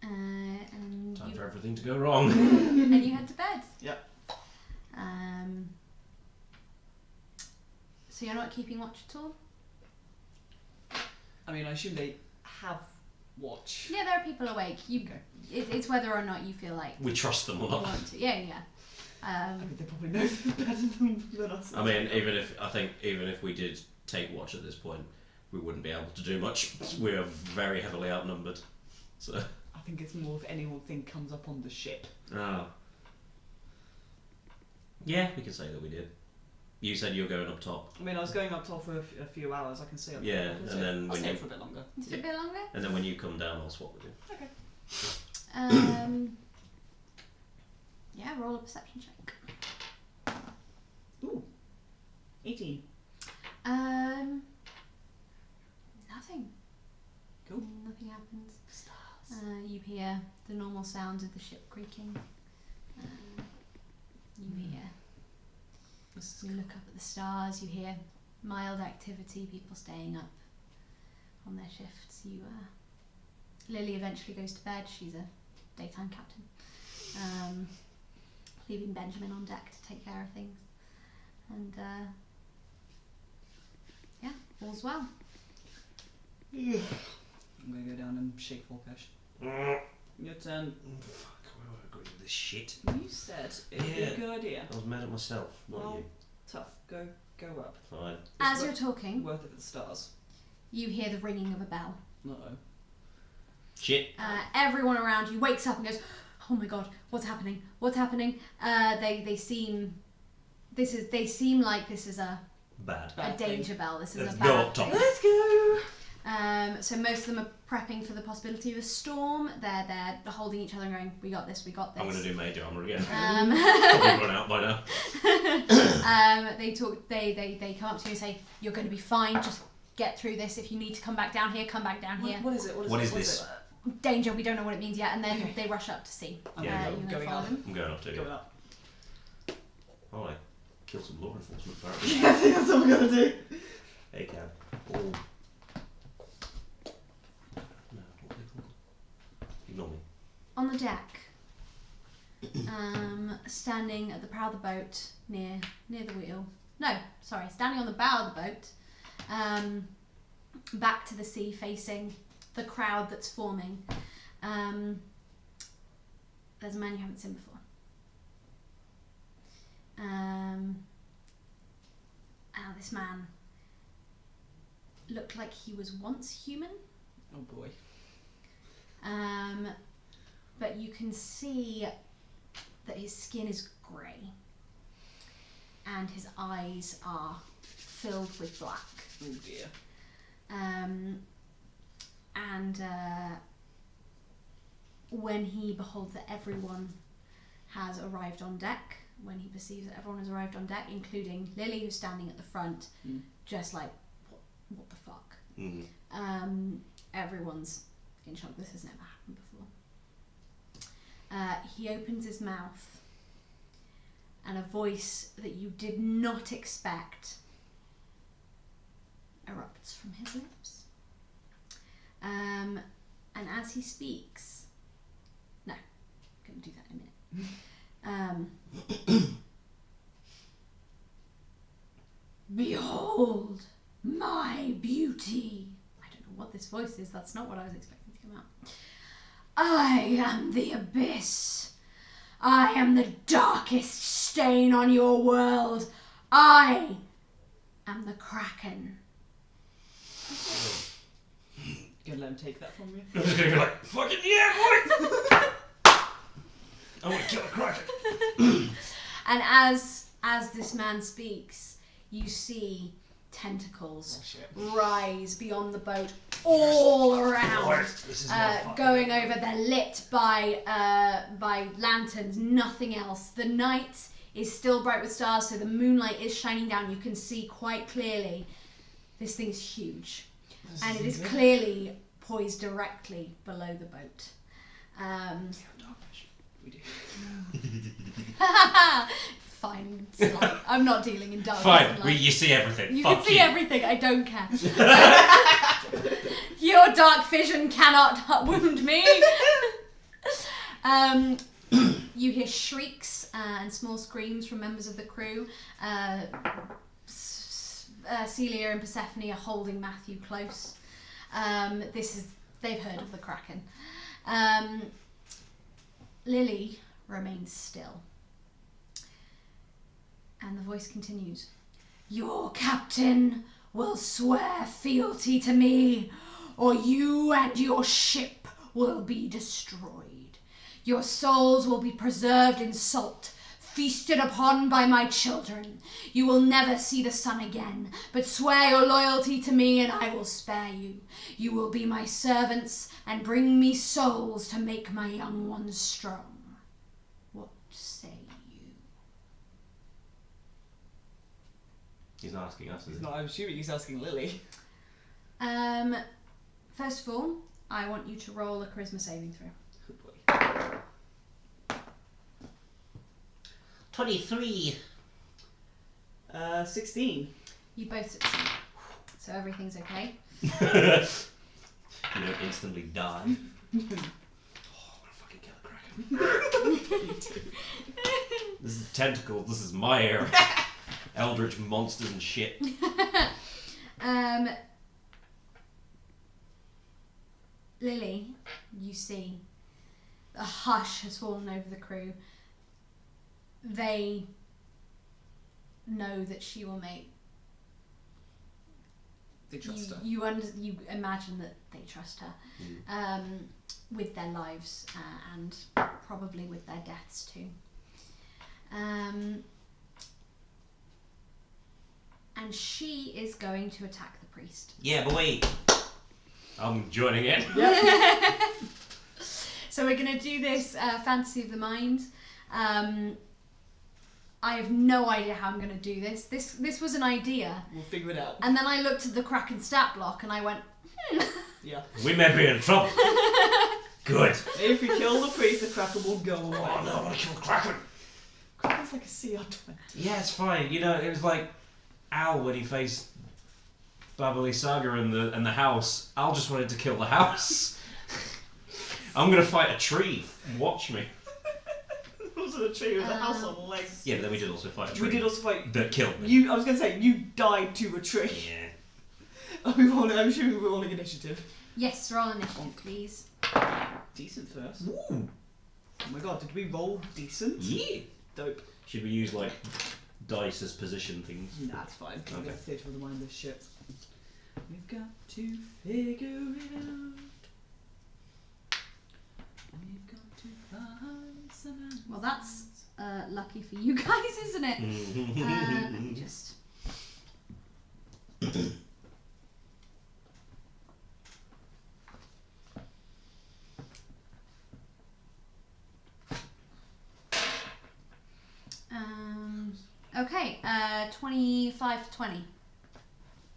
And Time for everything to go wrong. and you head to bed. Yep. So you're not keeping watch at all? I mean, I assume they have watch. Yeah, there are people awake. Okay. It's whether or not you feel like We trust them or you not. want to. Yeah. I mean, they probably know better than us. I mean, even if we did take watch at this point, we wouldn't be able to do much. We are very heavily outnumbered. So. I think it's more if anything comes up on the ship. Oh. Yeah, we can say that we did. You said you were going up top. I mean, I was going up top for a few hours. I can stay up. Yeah, I can and stay- then I'll when stay you- up for a bit longer. Just a bit longer. And then when you come down, I'll swap with you. Okay. Yeah, roll a perception check. Ooh. 18. Nothing. Cool. Nothing happens. Stars. You hear the normal sounds of the ship creaking. You hear. You look up at the stars. You hear mild activity. People staying up on their shifts. Lily eventually goes to bed. She's a daytime captain. Leaving Benjamin on deck to take care of things. And all's well. I'm gonna go down and shake Falkesh. Your turn. Fuck, I won't agree with this shit. You said it'd be a good idea. I was mad at myself, not Well, you. tough. Go up. Fine. As It's you're talking, worth it for the stars. you hear the ringing of a bell. Uh-oh. Shit. Everyone around you wakes up and goes, "Oh my god, what's happening? What's happening?" They seem like this is a Bad. Bad thing. danger bell. This is Let's a go bad up top. thing. Let's go! So most of them are prepping for the possibility of a storm. They're holding each other and going, "We got this. We got this." I'm going to do major armor again. Um, Probably run out by now. they come up to you and say, "You're going to be fine. Just get through this. If you need to come back down here, come back down here. What is it? What is this? Danger. We don't know what it means yet." And then Okay. they rush up to see. I'm Yeah. You going follow up. them. I'm going up too. Going up. Oh, I killed some law enforcement apparently. Yeah, I think that's what we're gonna do. Hey, cab. Oh. No, what are they called? Ignore me. On the deck, standing at the prow of the boat near the wheel. No, sorry, standing on the bow of the boat, back to the sea, facing the crowd that's forming. There's a man you haven't seen before. This man looked like he was once human. Oh boy. But you can see that his skin is grey and his eyes are filled with black. Oh dear. When he beholds that everyone has arrived on deck, when he perceives that everyone has arrived on deck, including Lily, who's standing at the front, just like, what the fuck? Everyone's in shock. This has never happened before. He opens his mouth, and a voice that you did not expect erupts from his lips. And as he speaks, no, I'm going to do that in a minute. Behold my beauty. I don't know what this voice is. That's not what I was expecting to come out. I am the abyss. I am the darkest stain on your world. I am the Kraken. Gonna let him take that from you? I'm just gonna be like, fucking yeah, boy! I want to kill a Kraken. And as this man speaks, you see tentacles rise beyond the boat all around, going over. They're lit by lanterns, nothing else. The night is still bright with stars, so the moonlight is shining down. You can see quite clearly. This thing's huge, and it is clearly poised directly below the boat. We do. Fine, it's like, I'm not dealing in darkness. Fine, you see everything. You Fuck can see everything, I don't care. Your dark vision cannot wound me. You hear shrieks and small screams from members of the crew. Celia and Persephone are holding Matthew close. They've heard of the Kraken. Lily remains still. And the voice continues. Your captain will swear fealty to me, or you and your ship will be destroyed. Your souls will be preserved in salt, feasted upon by my children. You will never see the sun again, but swear your loyalty to me and I will spare you. You will be my servants and bring me souls to make my young ones strong. What say you? He's not asking us, is he? I'm assuming he's asking Lily. First of all, I want you to roll a charisma saving throw. Good boy. 23. 16. You both succeed, so everything's okay. You don't instantly die. Oh, I'm gonna fucking kill a Kraken. This is tentacles, this is my era. Eldritch monsters and shit. Lily, you see, a hush has fallen over the crew. They know that she will make. They trust her. You imagine that they trust her, with their lives and probably with their deaths too. And she is going to attack the priest. Yeah, but wait. I'm joining in. Yep. So we're going to do this fantasy of the mind. I have no idea how I'm going to do this. This was an idea. We'll figure it out. And then I looked at the Kraken stat block and I went, Yeah. We may be in trouble. Good. If we kill the priest, the Kraken will go away. Oh no, I want to kill Kraken. Kraken's like a CR20. Yeah, it's fine. You know, it was like Al when he faced Babali Saga and the house. Al just wanted to kill the house. I'm going to fight a tree. Watch me. It wasn't a tree, it was a house on legs. Yeah, but then we did also fight a tree. We did also fight. That killed me. I was going to say, you died to a tree. Yeah. I'm assuming we're rolling initiative. yes, roll initiative, please. Decent first. Ooh. Oh my god, did we roll decent? Yeah. Dope. Should we use like dice as position things? Nah, it's fine. I'm Okay. going to theatre of the mind this shit. We've got to figure it out. We've got to find some answers. Well, that's lucky for you guys, isn't it? Let me just. Okay, 25 to 20.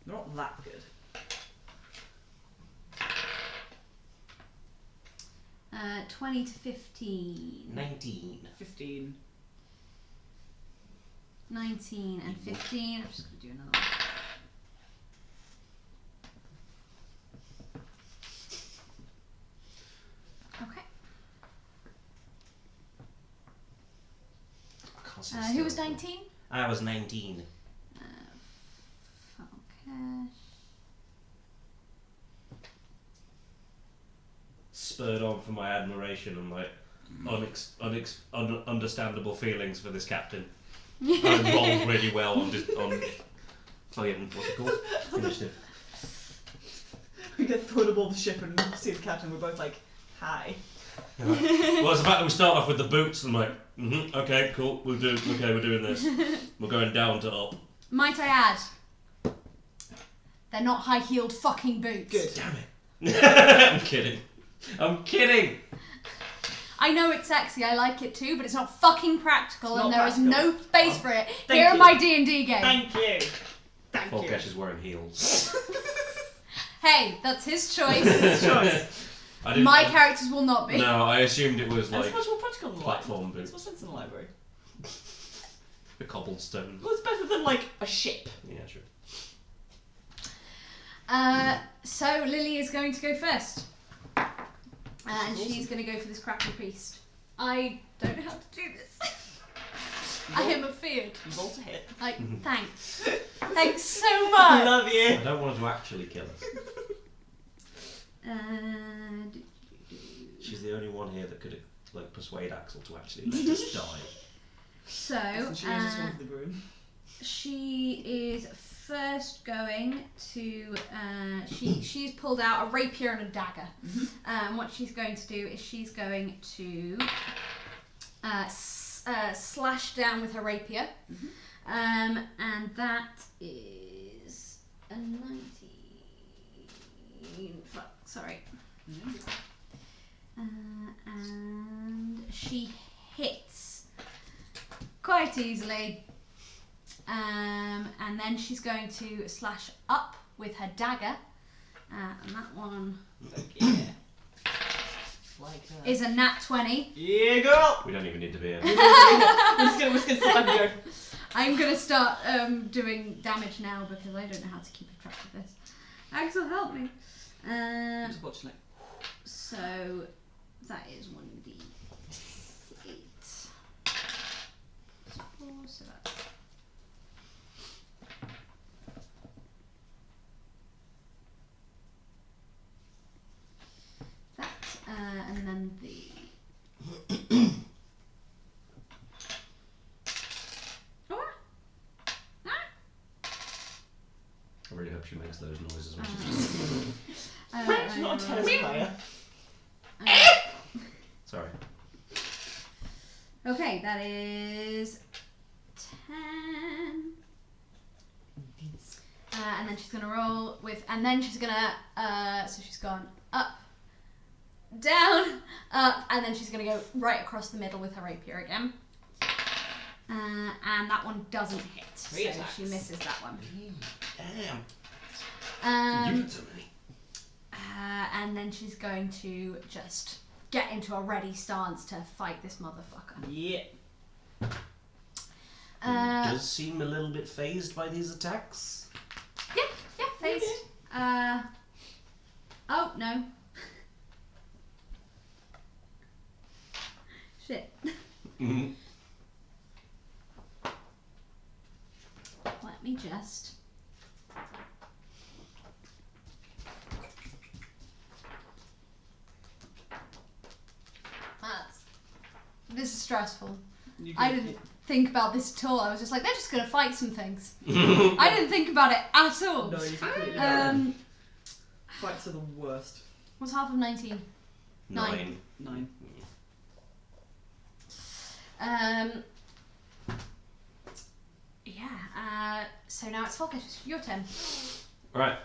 Not that good. 20 to 15. 19. 15. 19 and 15. I'm just going to do another one. Okay. I can't see Who was still. 19? I was 19. Falkesh. Spurred on from my admiration and my understandable feelings for this captain. I rolled really well on playing, what's it called? Initiative. We get thrown aboard the ship and see the captain. We're both like, hi. Well, it's the fact that we start off with the boots and I'm like, okay, cool, we're doing this. We're going down to up. Might I add, they're not high-heeled fucking boots. Good. Damn it. I'm kidding. I know it's sexy, I like it too, but it's not fucking practical, It's and not there is practical. no space for it. Thank Here are you. my D&D game. Thank you. Thank you. Falkesh is wearing heels. Hey, that's his choice. His choice. I didn't, My characters will not be. No, I assumed it was And like it's much more practical than the platform library. boots. Makes more sense in the library. The cobblestone. Well, it's better than like a ship. Yeah, true. So Lily is going to go first. And Awesome. she's going to go for this crappy priest. I don't know how to do this. I am afeared. You roll to hit. Like, thanks. Thanks so I much. love you. I don't want her to actually kill us. She's the only one here that could like persuade Axel to actually let us die. So, Listen, she uses one for the broom. she is first going to. She's pulled out a rapier and a dagger. What she's going to do is she's going to slash down with her rapier, and that is a 19. Fuck, sorry. And she hits quite easily. And then she's going to slash up with her dagger. And that one Yeah. Like that. is a nat 20. Yeah, girl. We don't even need to be here. We're just gonna stand here. I'm going to start doing damage now because I don't know how to keep a track of this. Axel, help me. I'm just watching it. So that is 1d8. 4, so that's... That, and then the... Oh, I really hope she makes those noises when she She's not a tennis player. Sorry. Okay, that is 10. And then she's gonna roll with, and then she's gonna, so she's gone up, down, up, and then she's gonna go right across the middle with her rapier again. And that one doesn't hit, so Three attacks. she misses that one. Damn. You too many. And then she's going to just get into a ready stance to fight this motherfucker. Yeah. Does seem a little bit phased by these attacks. Yeah, phased. Oh, no. Shit. Let me just... This is stressful. You I can- didn't think about this at all. I was just like, they're just gonna fight some things. I didn't think about it at all. No, you completely don't. Fights are the worst. What's half of 19? 9. 9. So now it's Falkesh. Your turn. Right.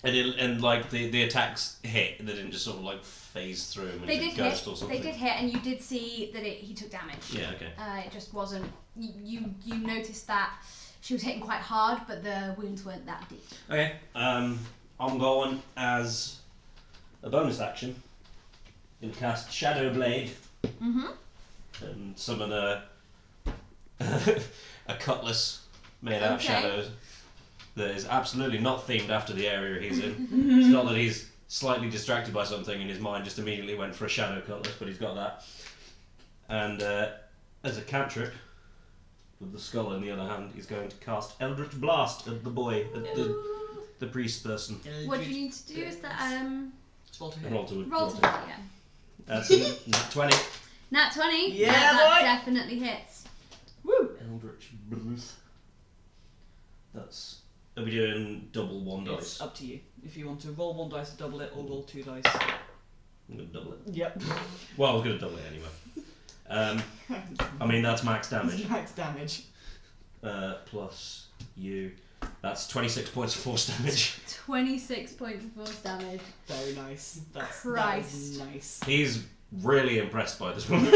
And like the attacks hit, they didn't just sort of like phase through him and They he's did a ghost or hit. something. They did hit, and you did see that he took damage. Yeah, okay. It just wasn't. You noticed that she was hitting quite hard, but the wounds weren't that deep. Okay. I'm going as a bonus action. Gonna cast Shadow Blade. Mm-hmm. And summon a a cutlass made out of Okay. shadows that is absolutely not themed after the area he's in. It's not that he's slightly distracted by something and his mind just immediately went for a shadow cutlass, but he's got that. And as a cantrip, with the skull in the other hand, he's going to cast Eldritch Blast at the boy, at the priest person. What do you need to do? Is that Roll to hit. Roll to roll to hit, yeah. That's a nat 20. Nat 20. Yeah, that boy! definitely hits. Woo! Eldritch Blast. Are we doing double 1 dice? It's up to you. If you want to roll 1 dice to double it, or roll 2 dice. I'm going to double it. Yep. Well, I was going to double it anyway. I mean, that's max damage. Max damage. Plus you. That's 26 points of force damage. 26 points of force damage. Very nice. That Christ. is nice. He's really impressed by this woman.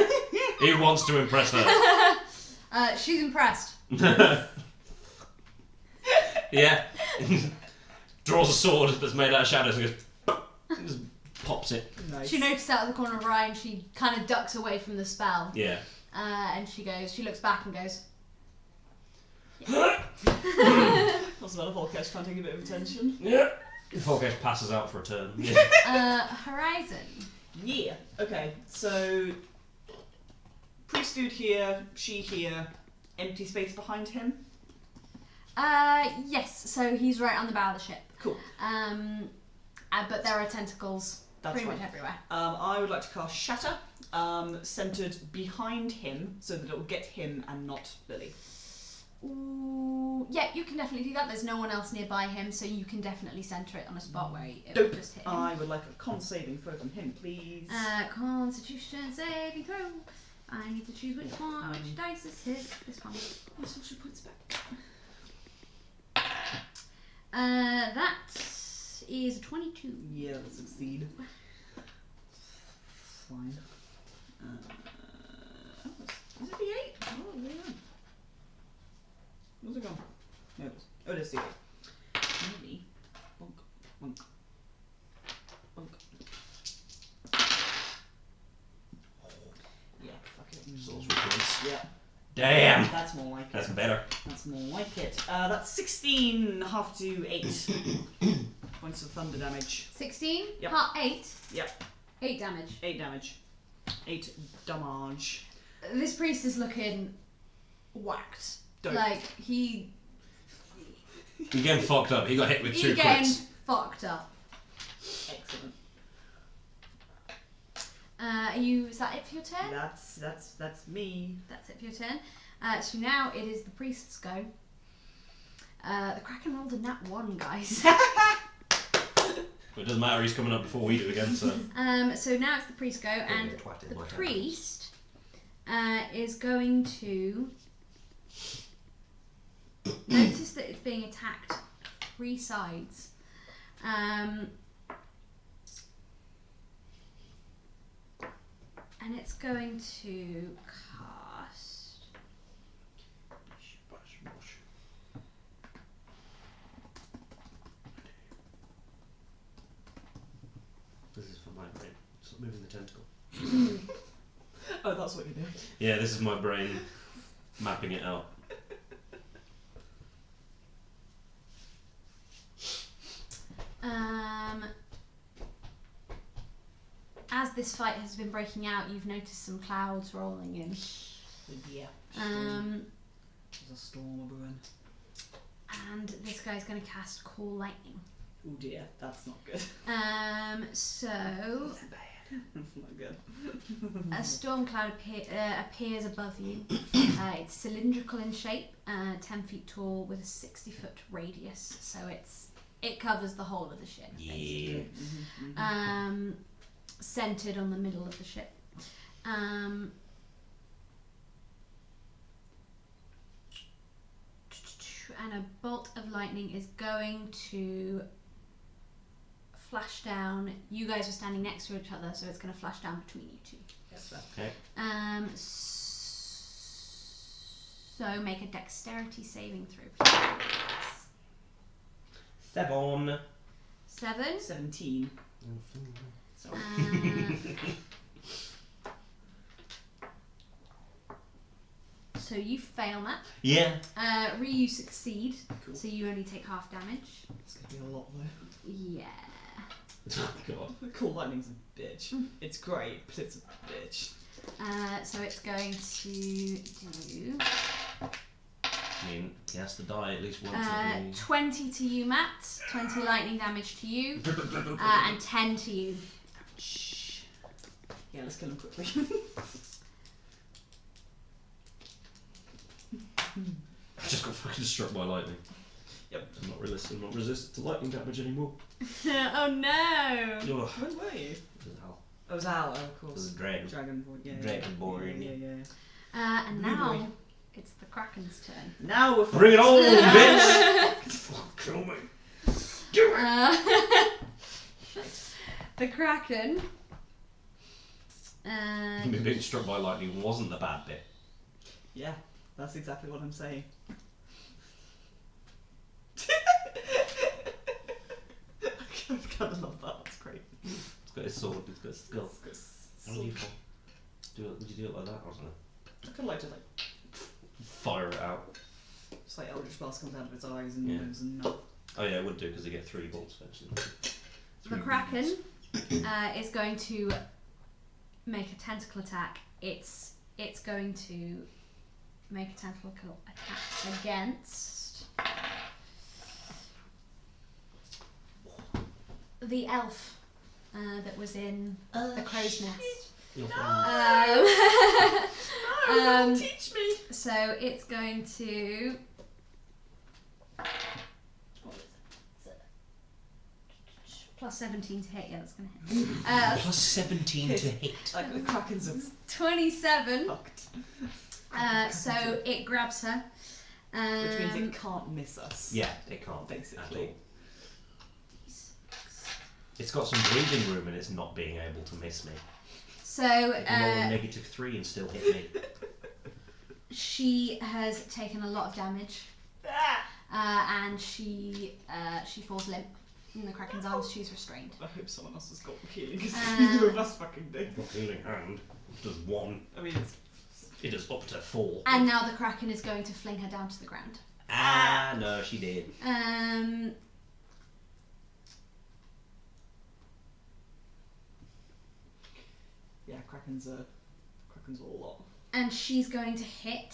He wants to impress her. She's impressed. Yeah. Draws a sword that's made out of shadows and goes, just pops it. Nice. She noticed out of the corner of her eye and she kind of ducks away from the spell. Yeah. And she looks back and goes, Also, about a Falkesh can't take a bit of attention. Yeah. Falkesh passes out for a turn. Yeah. Horizon. Yeah. Okay, so priest dude here, she here, empty space behind him. Yes, so he's right on the bow of the ship. Cool. But there are tentacles That's pretty fine. much everywhere. I would like to cast Shatter, centered behind him, so that it will get him and not Lily. Ooh, yeah, you can definitely do that. There's no one else nearby him, so you can definitely centre it on a spot where it Dope. will just hit him. I would like a con saving throw from him, please. Constitution saving throw. I need to choose which one, which dice is hit. This one. My social points back. That is a 22. Yeah, that'll succeed. Fine. Is it the 8? Oh, there you go. Where's it gone? There it is. Oh, it is the 8. Maybe. Bonk. Bonk. Bonk. Yeah, fuck it. Sorcerer points. Yeah. Damn. That's more like That's it. better. That's more like it. That's 16, half to 8 points of thunder damage. 16? Yep. 8? Yep. 8 damage. 8 damage. 8 damage. This priest is looking whacked. Dope. Like, he... You're getting fucked up. He got hit with 2 He's getting crits. fucked up. Excellent. Is that it for your turn? That's me. That's it for your turn. So now it is the priest's go. The Kraken rolled a nat 1, guys. It doesn't matter, he's coming up before we do again, so. So now it's the priest's go, and get twatted the by priest is going to notice that it's being attacked 3 sides. And it's going to cast... This is for my brain. Stop moving the tentacle. Oh, that's what you do. Yeah, this is my brain mapping it out. As this fight has been breaking out, you've noticed some clouds rolling in. Yeah. There's a storm of ruin. And this guy's going to cast Call Lightning. Oh dear, that's not good. So That's not good. A storm cloud appears above you. It's cylindrical in shape, 10 feet tall, with a 60-foot radius. So it covers the whole of the ship. Yeah. Centered on the middle of the ship. And a bolt of lightning is going to flash down. You guys are standing next to each other, so it's going to flash down between you two. Yes, Okay. So make a dexterity saving throw, please. 7. 7. 17. Sorry. So you fail, Matt. Yeah. Rhi, you succeed. Cool. So you only take half damage. It's going to be a lot though. Yeah. Oh god. Cool lightning's a bitch. It's great, but it's a bitch. So it's going to do I mean, he has to die at least once. every... 20 to you, Matt. 20 lightning damage to you. And 10 to you. Yeah, let's kill him quickly. I just got fucking struck by lightning. Yep. I'm not resistant to lightning damage anymore. Oh no! Ugh. Where were you? It was hell. Oh, it was Al, of It was course. a dragon. Dragonborn, yeah. Dragonborn. Yeah. And Blue now boy. it's the Kraken's turn. Now we're Bring it on, bitch! Fuck, kill me. Do it! The Kraken. Being struck by lightning wasn't the bad bit. Yeah, that's exactly what I'm saying. I kind of love that. That's great. It's got his sword, it's got his skill. How do you do it? Would you do it like that or something? I could like to Fire it out. just like Eldritch Blast comes out of its eyes and Yeah. moves and not. Oh yeah, it would do because they get 3 bolts eventually. The Kraken is going to make a tentacle attack. It's going to make a tentacle attack against the elf that was in the crow's nest. You're Teach me! So it's going to. What is it? Plus 17 to hit, yeah, that's going to hit. Plus 17 to hit. Like the Krakens are 27. fucked. So it grabs her. Which means it can't miss us. Yeah, it can't. Basically. At all. It's got some breathing room and it's not being able to miss me. So It can roll a -3 and still hit me. she has taken a lot of damage, and she falls limp in the Kraken's arms. She's restrained. I hope someone else has got healing because Um, neither of us fucking do. Not healing hand. It does 1. I mean, it's. It does up to 4. And now the Kraken is going to fling her down to the ground. No, she did. Yeah, Krakens are a lot. And she's going to hit.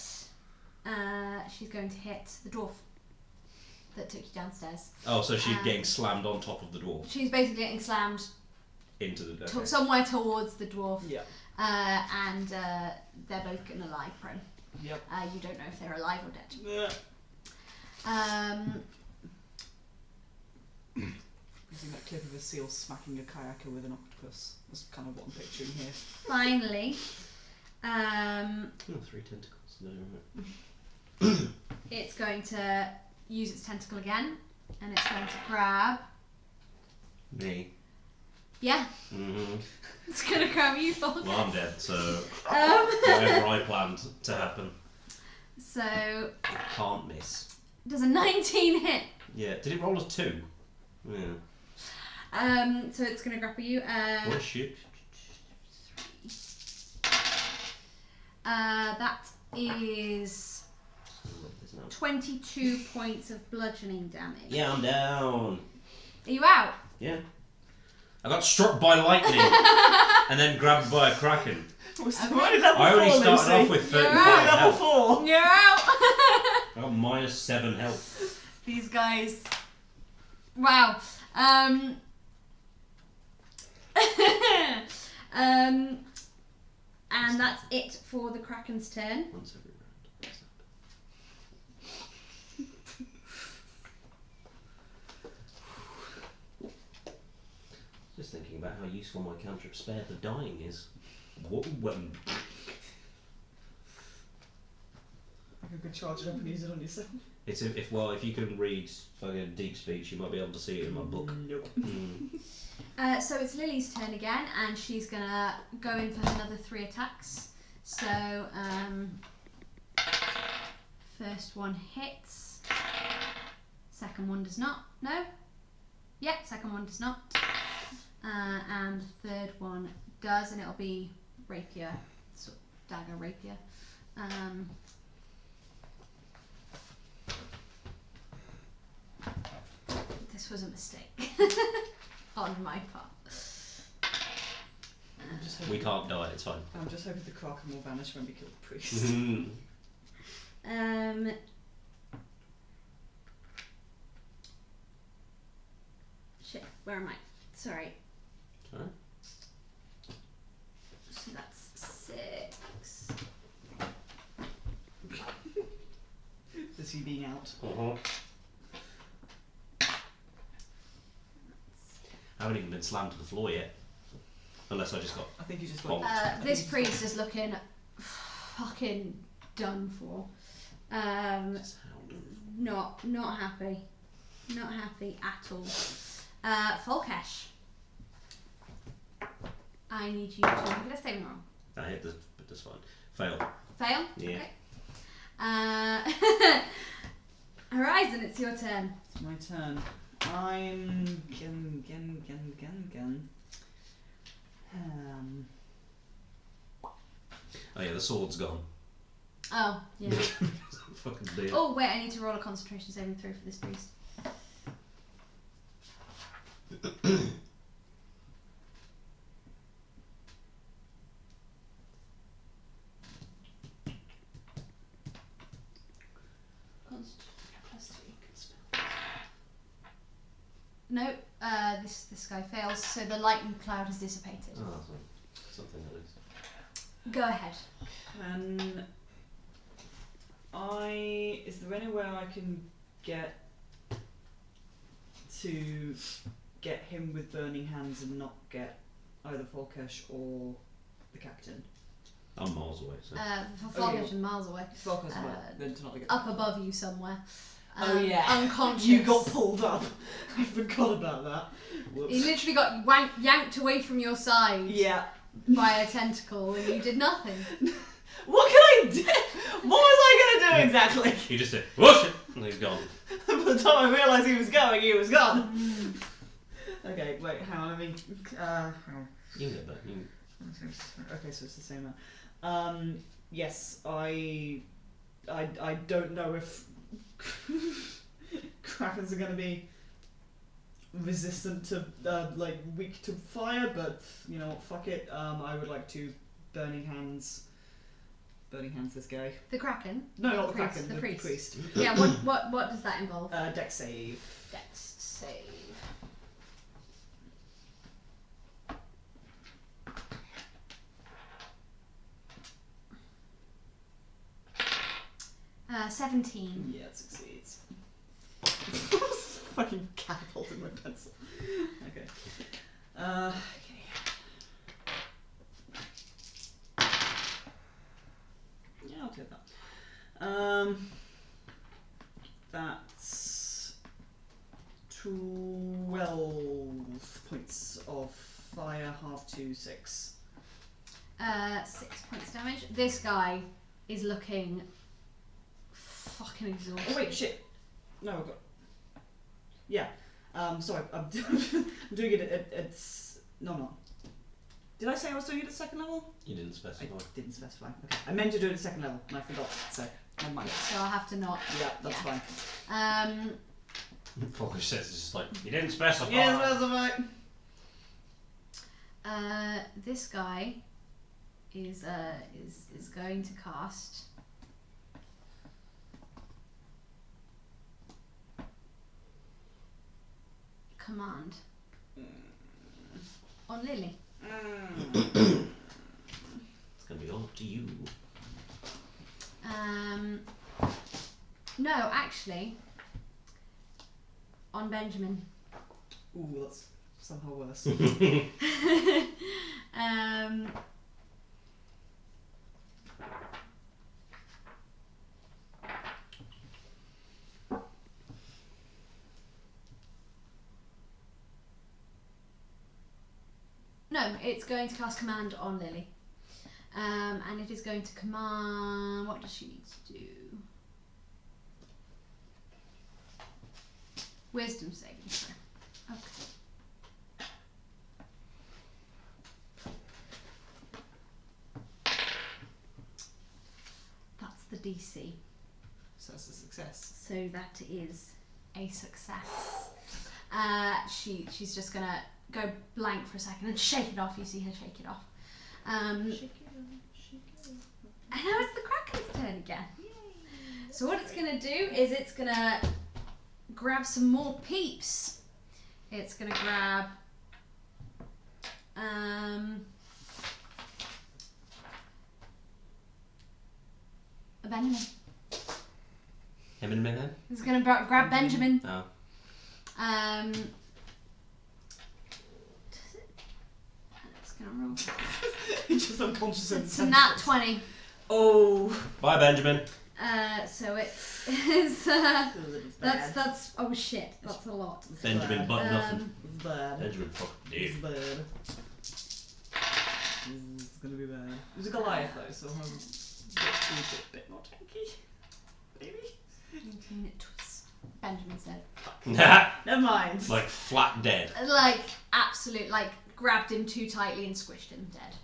She's going to hit the dwarf that took you downstairs. Oh, so she's getting slammed on top of the dwarf She's basically getting slammed into the. somewhere towards the dwarf. Yeah. And they're both going to lie prone. Yep. You don't know if they're alive or dead. Using that clip of a seal smacking a kayaker with an octopus. That's kind of what I'm picturing here. Finally, 3 tentacles. No. it's going to use its tentacle again, and it's going to grab. Me. Yeah, Mm-hmm. it's going to grab you, Falk. Well, I'm dead, so whatever I planned to happen, So, can't miss. does a 19 hit? Yeah. Did it roll a 2? Yeah. So it's going to grapple you. What a shit. That is 22 points of bludgeoning damage. Yeah, I'm down. Are you out? Yeah. I got struck by lightning and then grabbed by a kraken. We're Okay. already level I only 4, started Lucy. off with 35 right. Level health. 4! You're out! I got -7 health. These guys. Wow. And that's it for the Kraken's turn. Once every round. Just thinking about how useful my cantrip Spare the Dying is. What? You could charge it up and use it on yourself. It's if you can read fucking deep speech, you might be able to see it in my book. Nope. So it's Lily's turn again, and she's gonna go in for another 3 attacks. So first one hits. Second one does not. No. Yeah, second one does not. And third one does, and it'll be rapier, sort of dagger rapier. This was a mistake on my part. We can't die, it's fine. I'm just hoping the Kraken will vanish when we kill the priest. Shit, where am I? Sorry. Alright. So that's 6. Is he being out? I haven't even been slammed to the floor yet. Unless I just got... I think you just got... This priest is looking fucking done for. Not happy. Not happy at all. Falkesh. I need you to make a saving roll. I hit this, but that's fine. Fail. Fail? Yeah. Okay. Horizon, it's your turn. It's my turn. I'm... Oh yeah, the sword's gone. Oh, yeah. Fucking deal. Oh, wait, I need to roll a concentration saving throw for this priest. No, this guy fails, so the lightning cloud has dissipated. Oh, something at least. Go ahead. Is there anywhere I can get to get him with burning hands and not get either Falkesh or the captain? I'm miles away, so... Falkesh and miles away. Falkesh, then to not get up above you somewhere. Oh yeah, unconscious. You got pulled up. I forgot about that. Whoops. He literally got yanked away from your side. Yeah. By a tentacle, and you did nothing. What can I do? What was I going to do exactly? He just said, whoosh! And he's gone. By the time I realised he was going, he was gone. Okay, wait, hang on, let me... hang on. You can get that. Okay, so it's the same amount. Yes, I don't know if Krakens are going to be resistant to, weak to fire, but, you know what, fuck it. I would like to Burning Hands this guy. The Kraken? No, not the priest, Kraken, the priest. Yeah, what does that involve? Dex save. Dex save. Uh, 17. Yeah, it succeeds. Fucking catapulted my pencil. Okay. Okay. Yeah, I'll take that. That's 12 points of fire, half to 6. 6 points damage. This guy is looking fucking exhausted. Oh wait, shit. No, I've got... Yeah. Sorry, I'm doing it at... No, I'm not. Did I say I was doing it at second level? You didn't specify. I didn't specify. Okay. I meant to do it at second level, and I forgot, so never mind. So I'll have to not. Yeah, that's fine. Falkesh says it's just like, you didn't specify. Yeah, specify. This guy is going to cast command on Lily. It's gonna be all up to you. No, actually, on Benjamin. Ooh, that's somehow worse. No, it's going to cast command on Lily. And it is going to command... What does she need to do? Wisdom saving throw. Okay. That's the DC. So that's a success. So that is a success. She's just gonna go blank for a second and shake it off. You see her shake it off. Shake it off. And now it's the Kraken's turn again. Yay. So what it's gonna do is it's gonna grab some more peeps. It's gonna grab a Benjamin. Him and me then? It's gonna grab Benjamin. Oh. It's gonna roll. He's just unconscious. It's a nat 20. Oh. Bye, Benjamin. So it is. That's. Oh shit. That's a lot. Benjamin, but nothing. It's bad. Benjamin, fuck It's dude. bad. It's gonna be bad. It was a Goliath though, so I'm a bit more tanky. Maybe? Benjamin's dead. Never mind. Like flat dead. Like, absolute, like, grabbed him too tightly and squished him dead.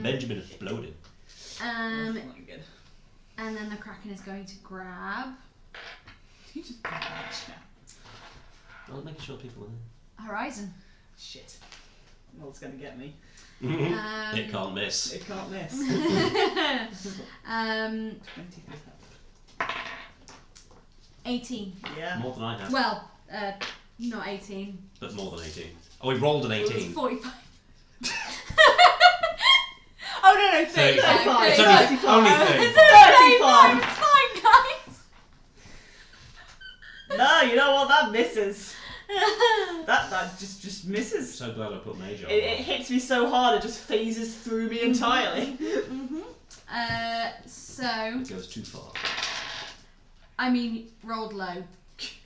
Benjamin exploded. That's not good. And then the Kraken is going to grab You just got that shit. I'll make sure people are Horizon. Shit. Well, it's gonna get me. It can't miss. It can't miss. 23. 18. Yeah. More than I have. Well, not 18. But more than 18. Oh, we rolled an It was 18. 45. Oh no, 35. 35. It's 35. only It's 35. 35. It's fine, guys. No, you know what? That misses. That just misses. So glad I put Mage on. It hits me so hard it just phases through me entirely. So It goes too far. I mean, rolled low.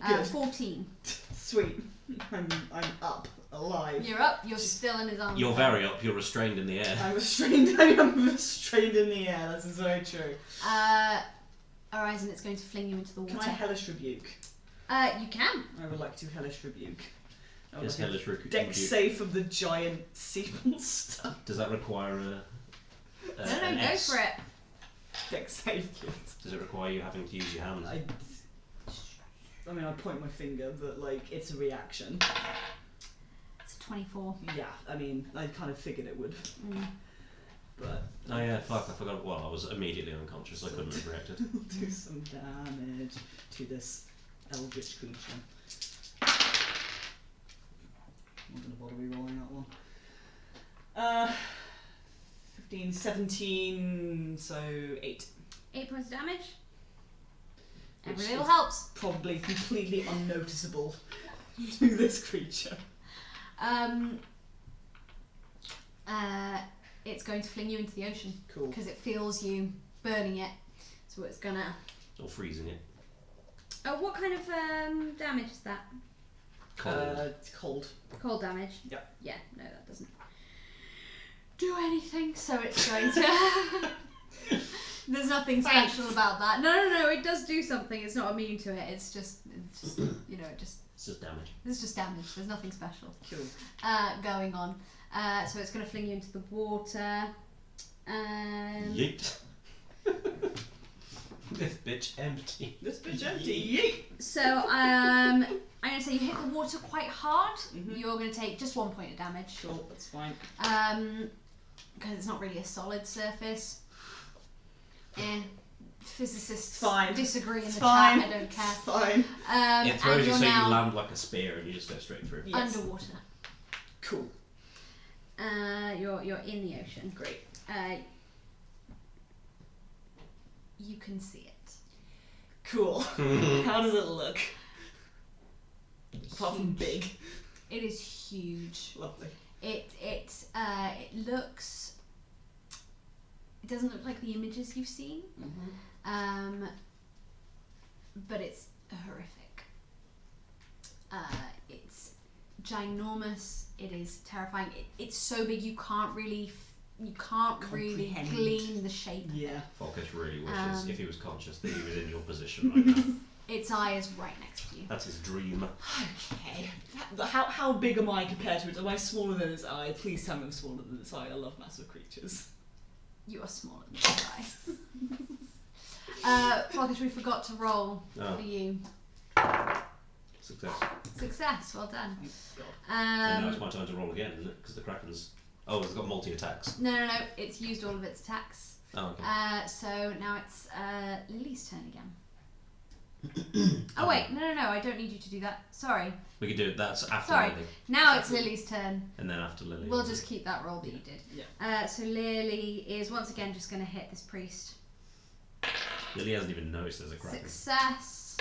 Good. 14. Sweet. I'm up, alive. You're up. You're still in his arms. You're very up. You're restrained in the air. I'm restrained. I am restrained in the air. This is very true. Horizon, it's going to fling you into the water. Can I hellish rebuke? You can. I would like to hellish rebuke. I would Yes, like a hellish rebuke. Dex save from the giant sea monster. Does that require a No, an go S? for it. Dex save, please. Does it require you having to use your hands? I mean, I point my finger, but like it's a reaction. It's a 24. Yeah, I mean, I kind of figured it would, but Oh yeah, fuck, I forgot. Well, I was immediately unconscious, I couldn't have reacted. do some damage to this eldritch creature. I'm not gonna bother re-rolling that one. 15, 17, so 8. 8 points of damage. Every Which little is helps. Probably completely unnoticeable to this creature. It's going to fling you into the ocean. Cool. Because it feels you burning it. So it's gonna... Or freezing it. Oh, what kind of damage is that? Cold. It's cold. Cold damage? Yep. Yeah, no, that doesn't do anything. So it's going to... There's nothing special about that. No, it does do something. It's not immune to it. It's just you know, It's just damage. It's just damage. There's nothing special Cool. going on. So it's going to fling you into the water. Yeet. This bitch empty. This bitch empty. Yeet. So I'm going to say you hit the water quite hard. Mhm. You're going to take just 1 point of damage. Sure, that's fine. Because it's not really a solid surface. Physicists Fine. disagree in It's the fine. chat. I don't care. Fine. It throws and you you're so now you land like a spear and you just go straight through. Yes. underwater. Cool. You're in the ocean. Great. You can see it. Cool. How does it look? Apart from big. It is huge. Lovely. It looks. It doesn't look like the images you've seen. Mm-hmm. But it's horrific. It's ginormous. It is terrifying. It's so big you can't really Comprehend. glean the shape. Yeah. Falkesh really wishes, if he was conscious, that he was in your position right now. Its eye is right next to you. That's his dream. Okay. How big am I compared to it? Am I smaller than its eye? Please tell me I'm smaller than its eye. I love massive creatures. You are smaller than its eye. Falkesh, we forgot to roll for you. Success. Success. Well done. Thank God. And now it's my turn to roll again, isn't it? Because the Kraken's... Oh, it's got multi-attacks. No. It's used all of its attacks. Oh, okay. So now it's Lily's turn again. Oh wait, no. I don't need you to do that. Sorry. We could do it. That's after Sorry. Lily. Now it's Lily's turn. And then after Lily. We'll just keep that roll that you did. Yeah. So Lily is once again just going to hit this priest. Lily hasn't even noticed there's a Kraken. Success.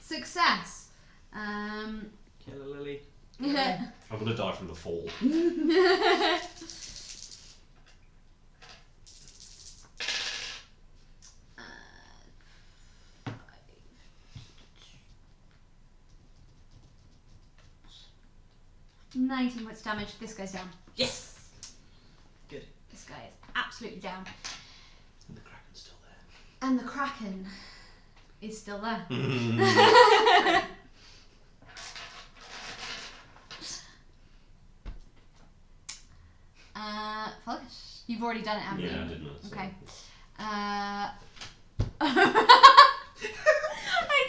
Success. Killer Lily. I'm going to die from the fall. $19 points damage. This goes down. Yes. Good. This guy is absolutely down. And the Kraken's still there. And the Kraken is still there. Falkesh, you've already done it, haven't you? Yeah, I did not. Okay. I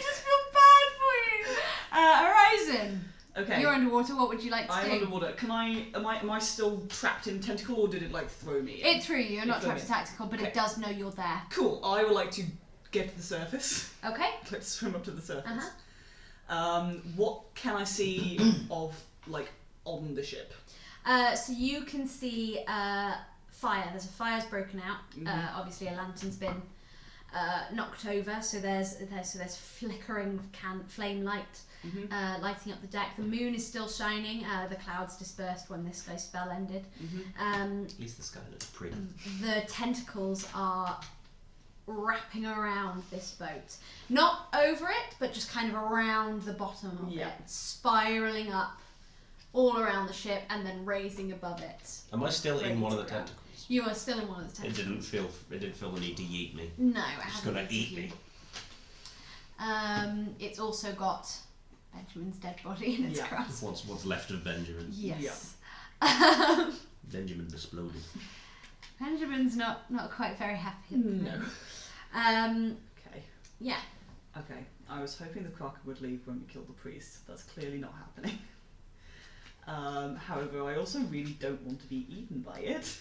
just feel bad for you. Horizon. Okay. You're underwater. What would you like to I'm do? underwater. Am I still trapped in tentacle, or did it like throw me in? It threw you. You're not threw trapped me to tactical, but Okay. it does know you're there. Cool. I would like to get to the surface. Okay. Let's swim up to the surface. Uh-huh. What can I see of like on the ship? So you can see fire. There's a fire's broken out. Obviously, a lantern's been knocked over, so there's flickering flame light lighting up the deck. The moon is still shining. The clouds dispersed when this guy's spell ended. At least the sky looks pretty. The tentacles are wrapping around this boat, not over it, but just kind of around the bottom of it, spiraling up all around the ship and then raising above it. Am I still in one of the ground. tentacles? You are still in one of the It tentacles. didn't feel the need to yeet me. No, it It's hasn't. gonna eat me. It's also got Benjamin's dead body in its grasp. What's left of Benjamin? Yes. Benjamin exploded. Benjamin's not quite very happy. At the No. moment. Okay. Yeah. Okay. I was hoping the Kraken would leave when we killed the priest. That's clearly not happening. However, I also really don't want to be eaten by it.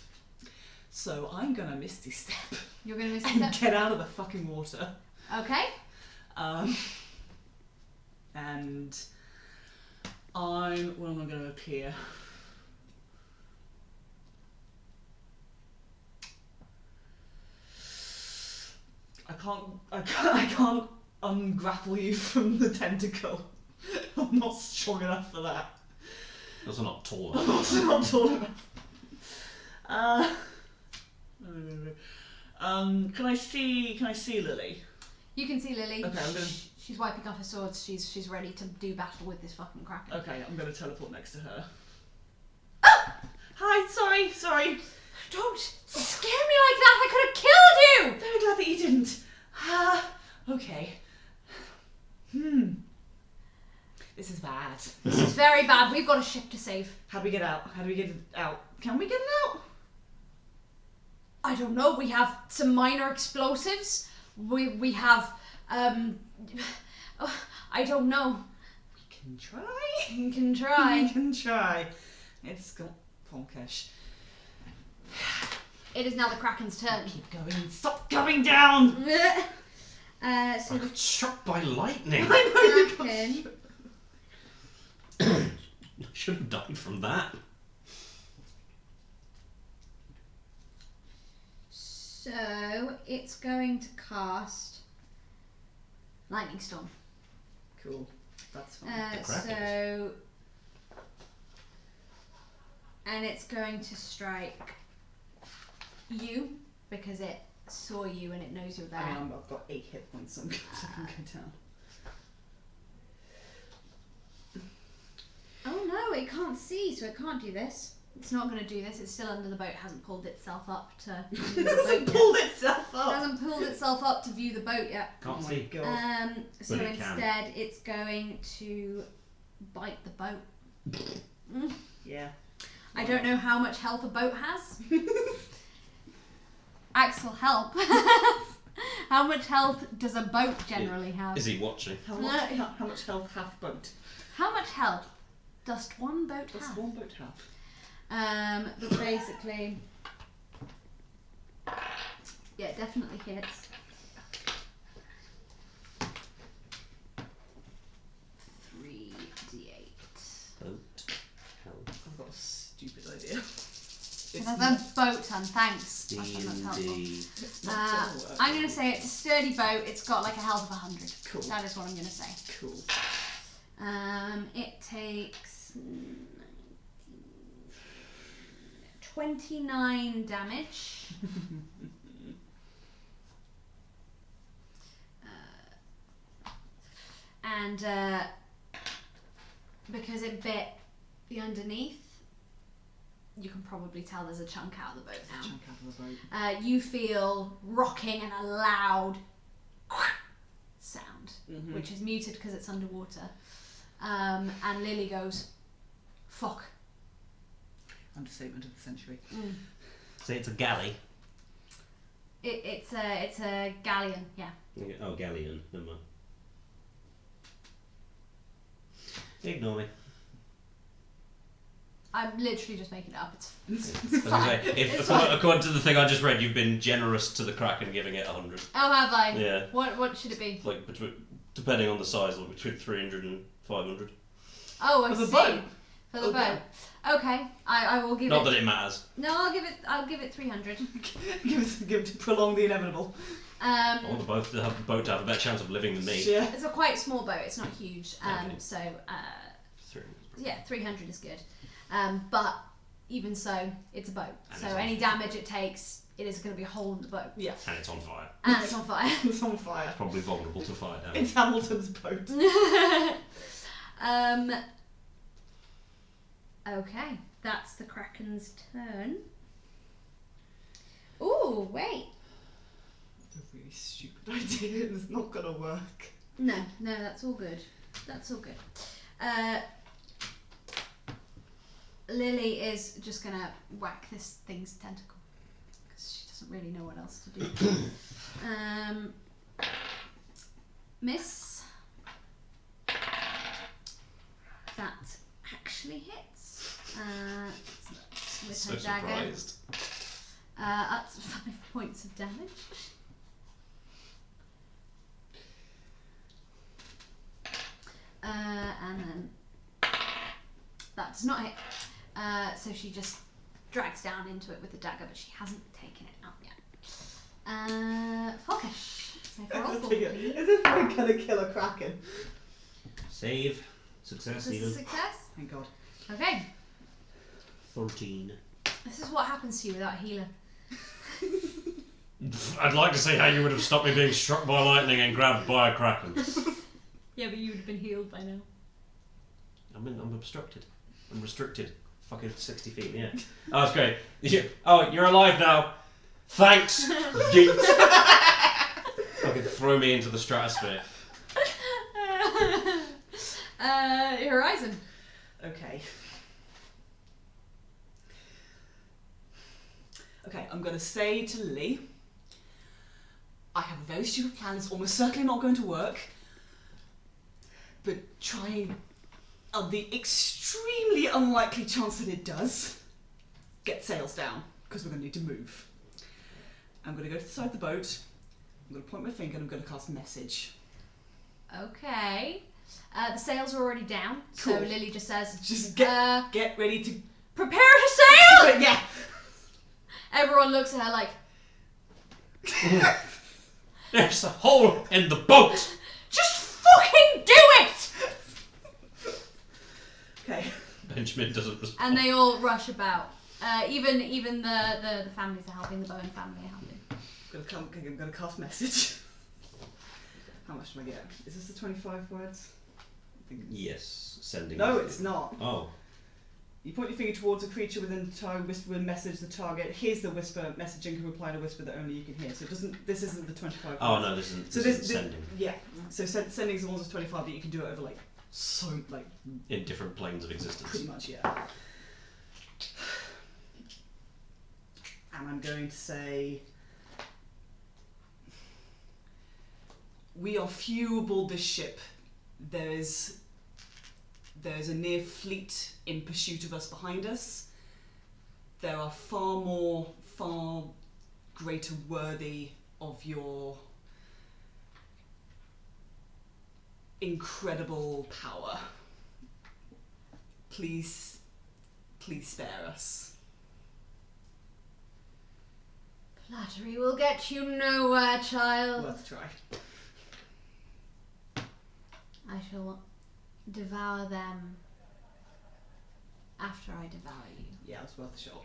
So I'm gonna Misty Step. You're gonna miss and that. get out of the fucking water. Okay. And what am I gonna appear? I can't ungrapple you from the tentacle. I'm not strong enough for that. Also not tall I'm enough. also not tall enough. Can I see Lily? You can see Lily. Okay, I'm gonna. She's wiping off her swords. She's ready to do battle with this fucking Kraken. Okay, I'm gonna teleport next to her. Hi, sorry. Don't scare me like that. I could have killed you. Very glad that you didn't. Okay. This is bad. This is very bad. We've got a ship to save. How do we get out? Can we get it out? I don't know. We have some minor explosives. We have I don't know. We can try. We can try. We can try. It's got Falkesh. It is now the Kraken's turn. Keep going. Stop going down. So I got struck by lightning. the Kraken. Should have died from that. So it's going to cast Lightning Storm. Cool. That's fine. So, and it's going to strike you because it saw you and it knows you're there. I mean, I've got 8 hit points, so I'm going to go down. Oh no, it can't see, so it can't do this. It's not going to do this. It's still under the boat. It hasn't pulled itself up to view the boat It yet. pulled itself up. It hasn't pulled itself up to view the boat yet. Can't Oh my see. God. So But it can. instead, it's going to bite the boat. Yeah. I don't know how much health a boat has. Axel, help. How much health does a boat generally have? Is he watching? How much health half boat? How much health does one boat Does have? one boat have? But basically, yeah, it definitely hits. 3d8. Boat. Hell. I've got a stupid idea. It has a boat on, thanks. That's not helpful. D&D. It's not gonna work. I'm going to say it's a sturdy boat. It's got like a health of 100. Cool. That is what I'm going to say. Cool. It takes 29 damage. And because it bit the underneath, you can probably tell there's a chunk out of the boat now. Chunk out of the boat. You feel rocking and a loud sound, which is muted because it's underwater. And Lily goes, "Fuck." Understatement of the century. So it's a galley. It's a galleon, yeah. Oh, galleon. Never mind. Ignore me. I'm literally just making it up. It's I was gonna fine. say, if, It's according to the thing I just read, you've been generous to the Kraken, giving it 100. Oh, have I? Yeah. What should it be? Like depending on the size, like between 300 and 500. Oh, I For the see. boat? For the Okay. boat. Okay, I will give Not it. that it matters. No, I'll give it 300. give it to prolong the inevitable. I want the boat to have a better chance of living than me. Yeah. It's a quite small boat. It's not huge. Okay. So 300. yeah, 300 is good. But even so, it's a boat. And So it's on any fire. damage it takes, it is going to be a hole in the boat. Yeah. And it's on fire. And it's on fire. It's on fire. Probably vulnerable to fire damage. It's Hamilton's boat. Okay, that's the Kraken's turn. Ooh, wait. It's a really stupid idea. It's not gonna work. No, that's all good. That's all good. Lily is just gonna whack this thing's tentacle because she doesn't really know what else to do. Miss. That actually hits. With So her dagger. surprised. That's 5 points of damage. And then that does not hit. So she just drags down into it with the dagger, but she hasn't taken it out yet. Falkesh, say for roll call, please. As if we're gonna kill a Kraken. Save. Success This is a needed. success. Thank God. Okay, 13. this is what happens to you without a healer. I'd like to see how you would have stopped me being struck by lightning and grabbed by a Kraken. Yeah, but you would have been healed by now. I'm obstructed. I'm restricted. Fucking 60 feet, yeah. Oh, that's great. You're alive now. Thanks. Yeet. Fucking throw me into the stratosphere. Horizon. Okay. Okay, I'm gonna say to Lily, I have a very stupid plan. It's almost certainly not going to work. But trying, on the extremely unlikely chance that it does, get sails down, because we're going to need to move. I'm going to go to the side of the boat, I'm going to point my finger and I'm going to cast message. Okay. The sails are already down, so Cool. Lily just says, Just get ready to... prepare to sail! Yeah! Everyone looks at her like, There's a hole in the boat! just fucking do it! Okay. Benjamin doesn't respond. And they all rush about. Even the families are helping, the Bowen family are helping. I'm gonna cast message. How much do I get? Is this the 25 words? I think it's... Yes, sending. No, it's not. Oh. You point your finger towards a creature within time, whisper a message to the target. Here's the whisper message and can reply in a whisper that only you can hear. So it doesn't. This isn't the 25 words. Oh no, this isn't. So This isn't sending. Yeah. So sending is the ones that's 25, but you can do it over like so like In different planes of existence. pretty much, yeah. And I'm going to say, we are few aboard this ship. There's a near fleet in pursuit of us behind us. There are far greater worthy of your incredible power. Please spare us. Flattery will get you nowhere, child. Worth a try. I shall devour them after I devour you. Yeah, it's worth a shot.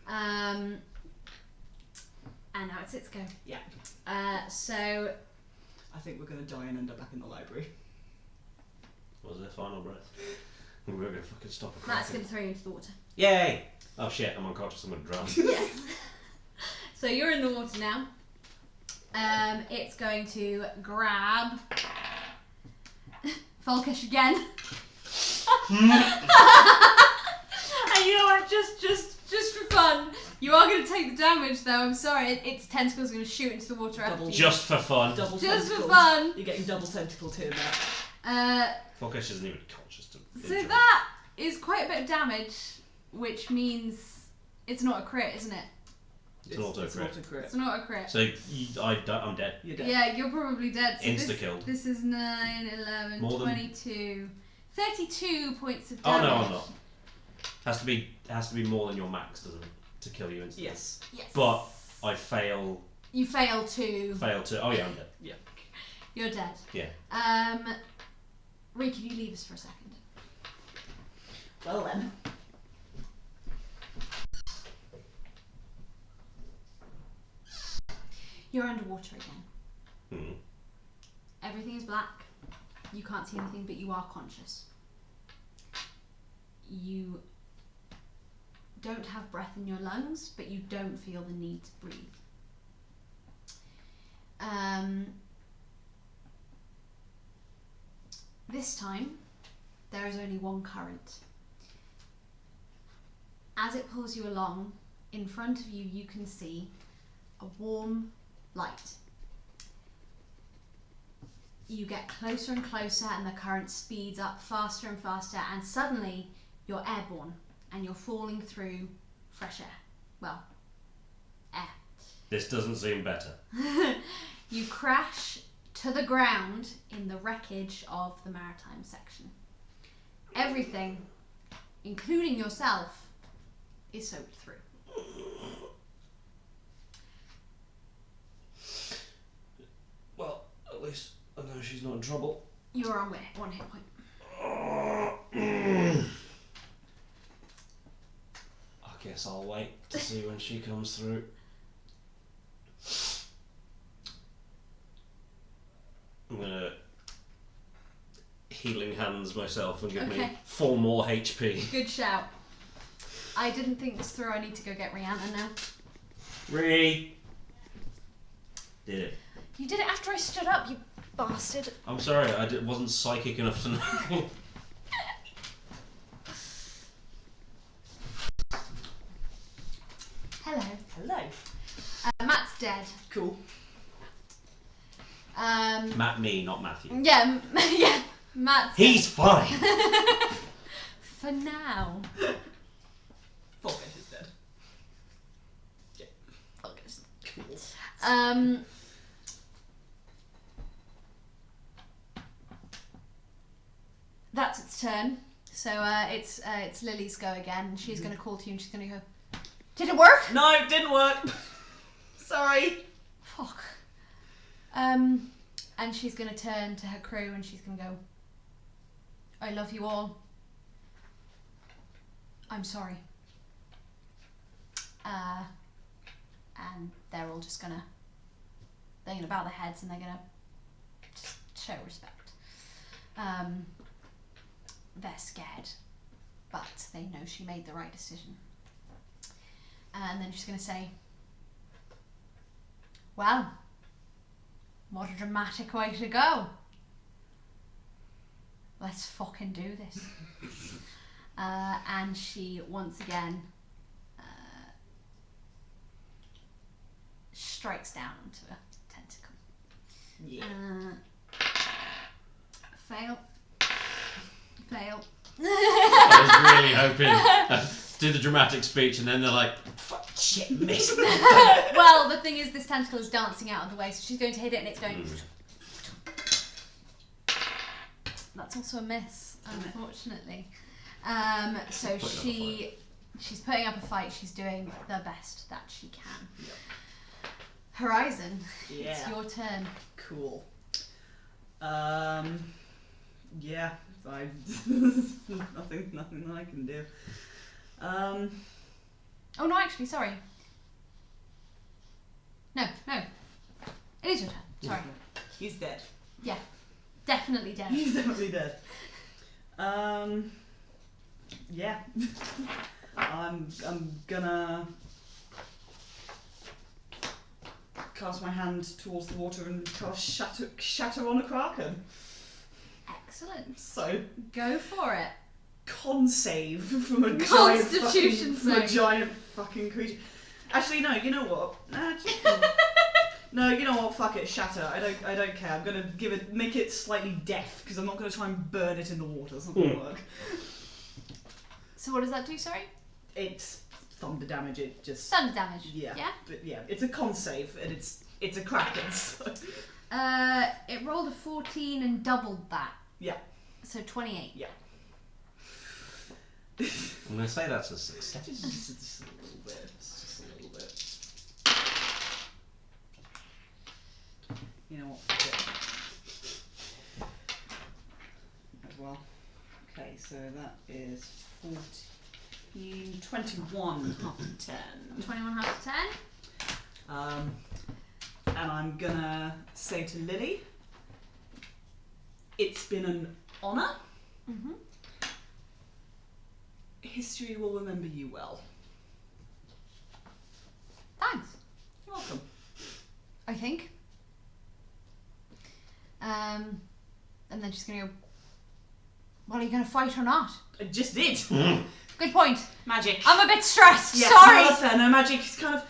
And now it's its go. Yeah. So I think we're going to die and end up back in the library. What was their final breath? We were going to fucking stop a Matt's kraken. going to throw you into the water. Yay! Oh shit, I'm unconscious, I'm going to drown. Yes. So you're in the water now. It's going to grab Falkesh again. And you know what? Just for fun, you are going to take the damage, though. I'm sorry. Its tentacles are going to shoot into the water after you. Just for fun. Double Just for tentacled. fun. You're getting double tentacled here now. Falkesh isn't even conscious to So enjoy. that is quite a bit of damage, which means it's not a crit, isn't it? It's an auto It's crit. not a crit. It's not a crit. So I'm dead. You're dead. Yeah, you're probably dead. So Insta-killed. This is 9, 11, More than- 22, 32 points of Oh damage. no, I'm not. Has to be more than your max, doesn't it, to kill you instantly? Yes. Yes. But I fail You fail to. to. Oh yeah, I'm dead. Yeah. You're dead. Yeah. Rhea, can you leave us for a second? Well then. You're underwater again. Hmm. Everything is black. You can't see anything, but you are conscious. You don't have breath in your lungs, but you don't feel the need to breathe. This time, there is only one current. As it pulls you along, in front of you, you can see a warm light. You get closer and closer, and the current speeds up faster and faster, and suddenly you're airborne and you're falling through fresh air. Well, air. This doesn't seem better. You crash to the ground in the wreckage of the maritime section. Everything, including yourself, is soaked through. Well, at least I know she's not in trouble. You're on one hit point. I guess I'll wait to see when she comes through. I'm gonna healing hands myself and give me Okay. 4 more HP. Good shout. I didn't think this through. I need to go get Rhianna now. Did it. You did it after I stood up, you bastard. I'm sorry, wasn't psychic enough to know. Hello. Hello. Matt's dead. Cool. Me, not Matthew. Yeah, yeah. Matt's He's fine. dead. For now. Falkesh is dead. Yeah. Focus. Cool. turn. So it's Lily's go again. She's going to call to you and she's going to go, did it work? No, it didn't work. Sorry. Fuck. And she's going to turn to her crew and she's going to go, I love you all. I'm sorry. And they're all just gonna, they're gonna bow their heads and they're gonna just show respect. They're scared, but they know she made the right decision. And then she's gonna say, well, what a dramatic way to go. Let's fucking do this. And she once again strikes down onto a tentacle. Yeah. Fail. Fail. I was really hoping do the dramatic speech and then they're like, fuck, shit, miss. Well, the thing is, this tentacle is dancing out of the way, so she's going to hit it and it's going... That's also a miss, unfortunately. So she's putting up a fight. She's doing the best that she can. Yep. Horizon, Yeah. it's your turn. Cool. Yeah. nothing that I can do. Oh no, actually, sorry. No. It is your turn. Sorry. He's dead. Yeah, definitely dead. He's definitely dead. Yeah. I'm gonna cast my hand towards the water and cast shatter on a kraken. Excellent. So Go for it. con save from a Constitution giant fucking creature. Actually, no. You know what? No, you know what? Fuck it. Shatter. I don't care. I'm gonna make it slightly deaf because I'm not gonna try and burn it in the water. It's not gonna work. So what does that do, sorry? It's thunder damage. It just Thunder damage. yeah. Yeah? But yeah, it's a con save and it's a kraken. So. It rolled a 14 and doubled that. Yeah. So 28. Yeah. I'm going to say that's a success. Just a little bit. Just a little bit. You know what? As well. Okay, so that is 14, 21 half 10. 21 half 10. And I'm gonna say to Lily, it's been an honour. Mm-hmm. History will remember you well. Thanks. You're welcome. I think. And then she's gonna go, well, are you gonna fight or not? I just did. Good point. Magic. I'm a bit stressed. Yeah, Sorry. No, that's fair. No, magic is kind of...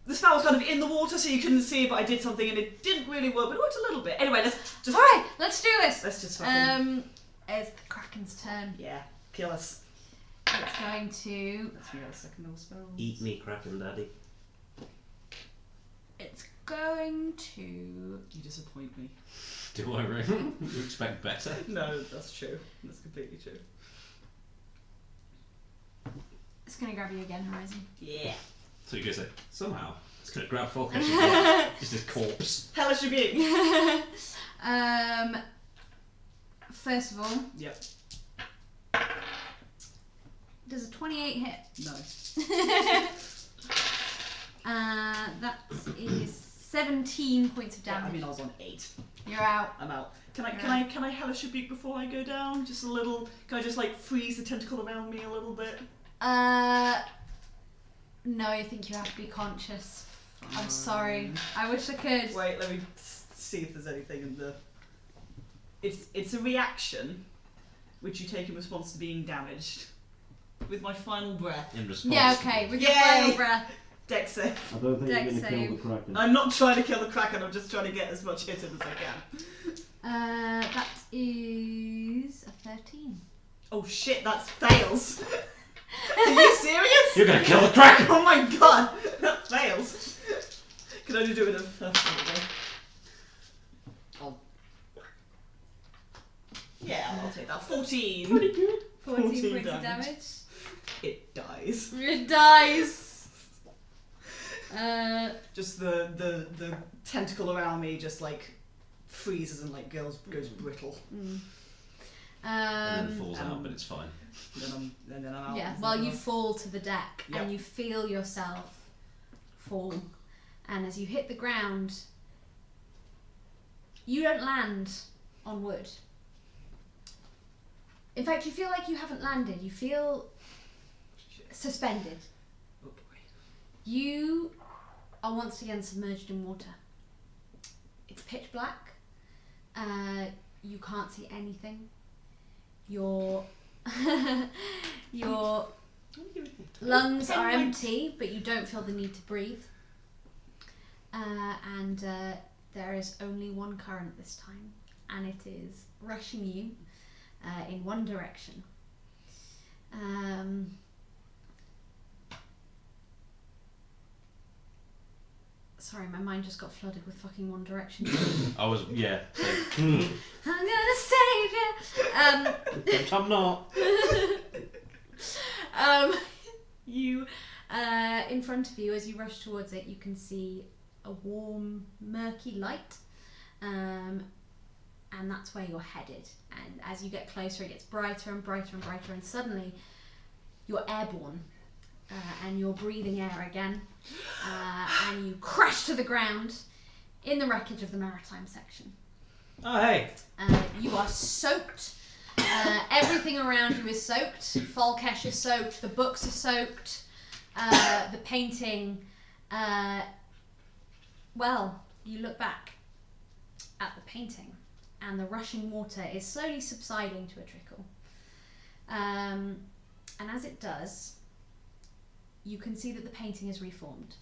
The spell was kind of in the water so you couldn't see, but I did something and it didn't really work, but it worked a little bit. Anyway, let's just... Alright, let's do this. Let's just fucking... It's the Kraken's turn. Yeah, kill us. It's going to... Let's get a second little spell. Eat me, Kraken Daddy. It's going to... You disappoint me. Do I really? You expect better? No, that's true. That's completely true. It's going to grab you again, Horizon. Yeah. So you're going to say, somehow, it's going to grab Falkesh and just his corpse. Hellish rebuke. First of all... Yep. Does a 28 hit? No. That is 17 points of Yeah, damage. I mean, I was on 8. You're out. I'm out. Can I hellish rebuke before I go down? Just a little. Can I just like freeze the tentacle around me a little bit? No, I think you have to be conscious. I'm sorry. I wish I could. Wait, let me see if there's anything in the. It's a reaction, which you take in response to being damaged. With my final breath. In response. Yeah, okay. With your Yay! final breath. Dex save. I don't think Dex you're going to kill save. the Kraken. I'm not trying to kill the Kraken, I'm just trying to get as much hit in as I can. That is a 13. Oh shit, that fails. Are you serious? You're going to kill the Kraken! Oh my god, that fails. Can only do it in first. Yeah, I'll take that. 14. Pretty good. 14 14 points of damage. damage. It dies. It dies. Just the tentacle around me just like freezes and like goes brittle. Mm. And then falls out, but it's fine. And then I'm out. Yeah, well, you fall to the deck Yep. and you feel yourself fall. And as you hit the ground, you don't land on wood. In fact, you feel like you haven't landed. You feel suspended. Oh boy. You are once again submerged in water. It's pitch black. You can't see anything. Your lungs are empty, but you don't feel the need to breathe. And there is only one current this time, and it is rushing you in one direction. Sorry, my mind just got flooded with fucking One Direction. I was, yeah. I'm gonna save you. I'm not. You, in front of you, as you rush towards it, you can see a warm, murky light, and that's where you're headed. And as you get closer, it gets brighter and brighter and brighter, and suddenly you're airborne, and you're breathing air again, and you crash to the ground in the wreckage of the maritime section. Oh, hey. You are soaked. Everything around you is soaked. Falkesh is soaked. The books are soaked. The painting. Well, you look back at the painting, and the rushing water is slowly subsiding to a trickle. And as it does, you can see that the painting is reformed.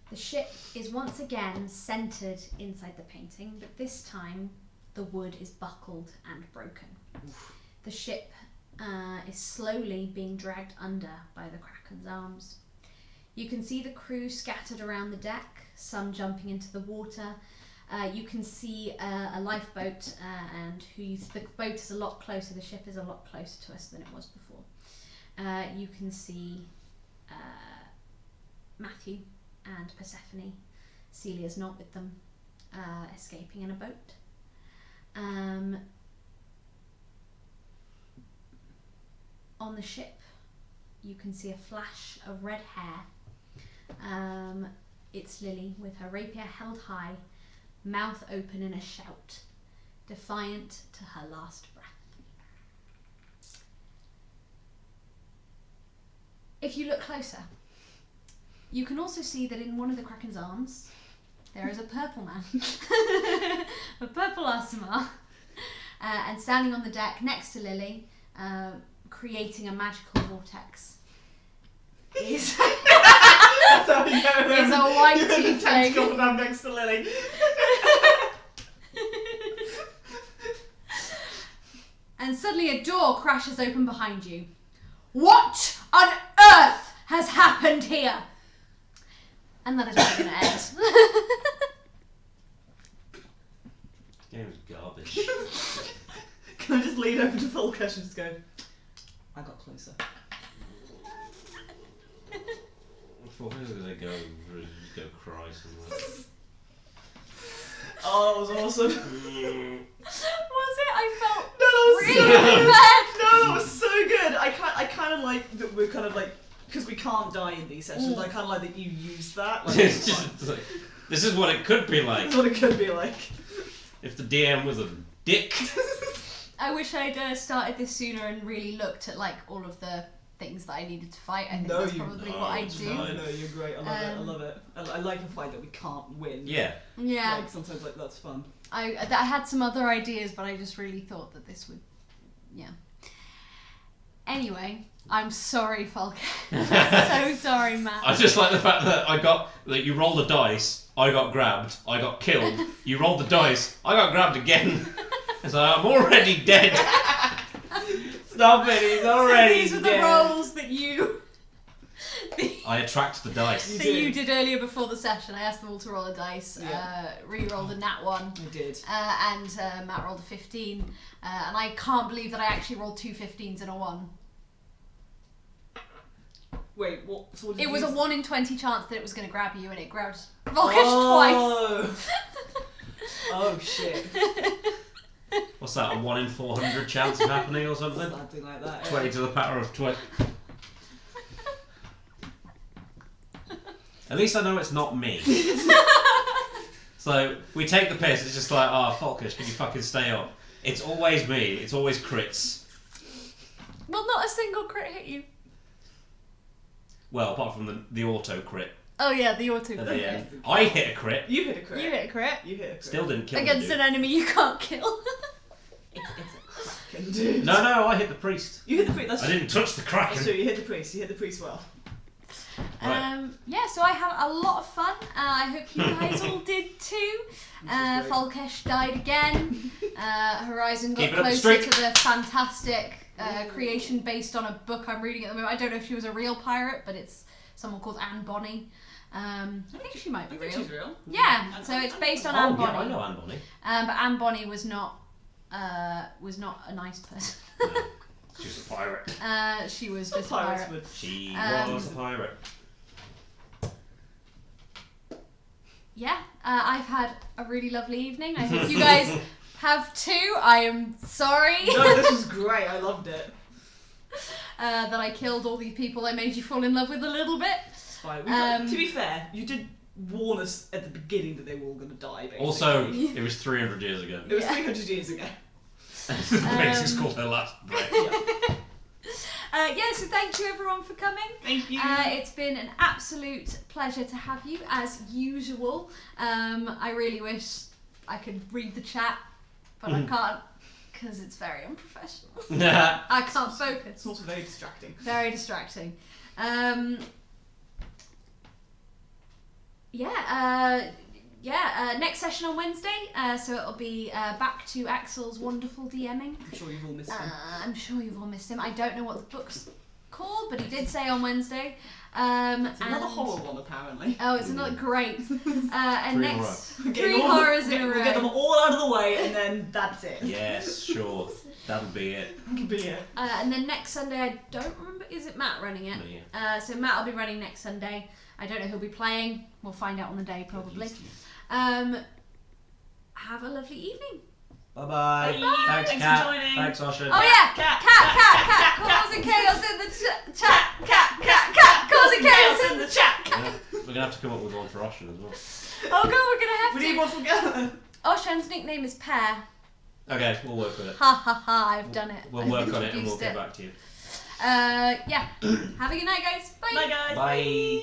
The ship is once again centered inside the painting, but this time the wood is buckled and broken. The ship is slowly being dragged under by the Kraken's arms. You can see the crew scattered around the deck, some jumping into the water. You can see a lifeboat, and the boat is a lot closer, the ship is a lot closer to us than it was before. You can see Matthew and Persephone, Celia's not with them, escaping in a boat. On the ship, you can see a flash of red hair. It's Lily with her rapier held high, mouth open in a shout, defiant to her last breath. If you look closer, you can also see that in one of the Kraken's arms, there is a purple man, a purple Asimar, and standing on the deck next to Lily, creating a magical vortex, is a white tiefling. I'm next to Lily. And suddenly a door crashes open behind you. What on earth has happened here? And that is where we're going to end. Game was garbage. Can I just lean over to Falkesh and just go, I got closer. I thought I was going to go cry somewhere. Oh, that was awesome. Was it? I felt No, that was really so good. bad. No, that was so good. I kind of like that we're kind of like, because we can't die in these sessions, I kind of like that you use that. Like, It's just like, this is what it could be like that's what it could be like. if the DM was a dick. I wish I'd started this sooner and really looked at like all of the things that I needed to fight. I think that's probably what I do. No, you're great. I love it. I love it. I like a fight that we can't win. Yeah. Yeah. Like sometimes like that's fun. I had some other ideas, but I just really thought that this would, yeah. Anyway, I'm sorry, Falkesh. So sorry, Matt. I just like the fact that you roll the dice, I got grabbed, I got killed, you rolled the dice, I got grabbed again. It's like, I'm already dead. Stop it, he's already These were dead. the roles that you I attract the dice. that you did earlier before the session. I asked them all to roll a dice. Yeah. Re-rolled a nat 1. I did. And Matt rolled a 15. And I can't believe that I actually rolled 2 15s and a 1. Wait, what? So what did It you was a use? 1 in 20 chance that it was going to grab you, and it grabbed Falkesh twice. Oh shit. What's that? A 1 in 400 chance of happening or something? Something like that. 20 to the power of 20. At least I know it's not me. So we take the piss. It's just like, Falkesh, can you fucking stay up? It's always me. It's always crits. Well, not a single crit hit you. Well, apart from the auto crit Oh yeah, the auto at crit. the end. I hit a crit. You hit a crit. You hit a crit. You hit a crit. Still didn't kill Against the an dude. enemy you can't kill. It's a kraken, dude. No, I hit the priest. You hit the priest. That's I didn't touch the That's kraken. true. You hit the priest. You hit the priest well. Right. Yeah, so I had a lot of fun. I hope you guys all did too. Great. Falkesh died again. Horizon got Keep it up the closer streak. to the fantastic creation based on a book I'm reading at the moment. I don't know if she was a real pirate, but it's someone called Anne Bonny. I think she might be I think real. she's real. Yeah, so it's based on Anne Oh, yeah, Bonny. I know Anne Bonny. But Anne Bonny was not a nice person. No, she was a pirate. She was Some just a pirates pirate. would. She Um, was a pirate. Yeah, I've had a really lovely evening. I hope you guys have too. I am sorry No, this was great. I loved it. that I killed all these people I made you fall in love with a little bit. It's fine. Um, To be fair, you did warn us at the beginning that they were all going to die. Basically. Also, it was 300 years ago. it was Yeah. 300 years ago. The princess called her last breath. Yeah. So thank you everyone for coming. Thank you. It's been an absolute pleasure to have you as usual. I really wish I could read the chat, but I can't because it's very unprofessional. I can't focus. It's also very distracting. Very distracting. Next session on Wednesday, so it'll be back to Axel's wonderful DMing. I'm sure you've all missed him. I'm sure you've all missed him. I don't know what the book's called, but he did say on Wednesday. It's another horror one, apparently. Oh, it's another great. And Three in a next We're getting three all the- horrors in a row. We'll get them all out of the way, and then that's it. Yes, sure. That'll be it. That'll be it. And then next Sunday, I don't remember. Is it Matt running it? Me. So Matt will be running next Sunday. I don't know who'll be playing. We'll find out on the day probably. Have a lovely evening. Bye-bye. Bye. Thanks, Thanks Kat. for joining. Thanks, Osher. Oh yeah, Cat, cat, causing chaos in the chat, cat, causing chaos in the chat. Yeah, we're going to have to come up with one for Osher as well. Oh god, we're gonna have We to. need one for Gather. Oshan's nickname is Pear. Okay, we'll work with it. Ha ha ha! I've done it. We'll I've work on it and we'll introduced get back to you. Yeah. Have a good night, guys. Bye. Bye, guys. Bye.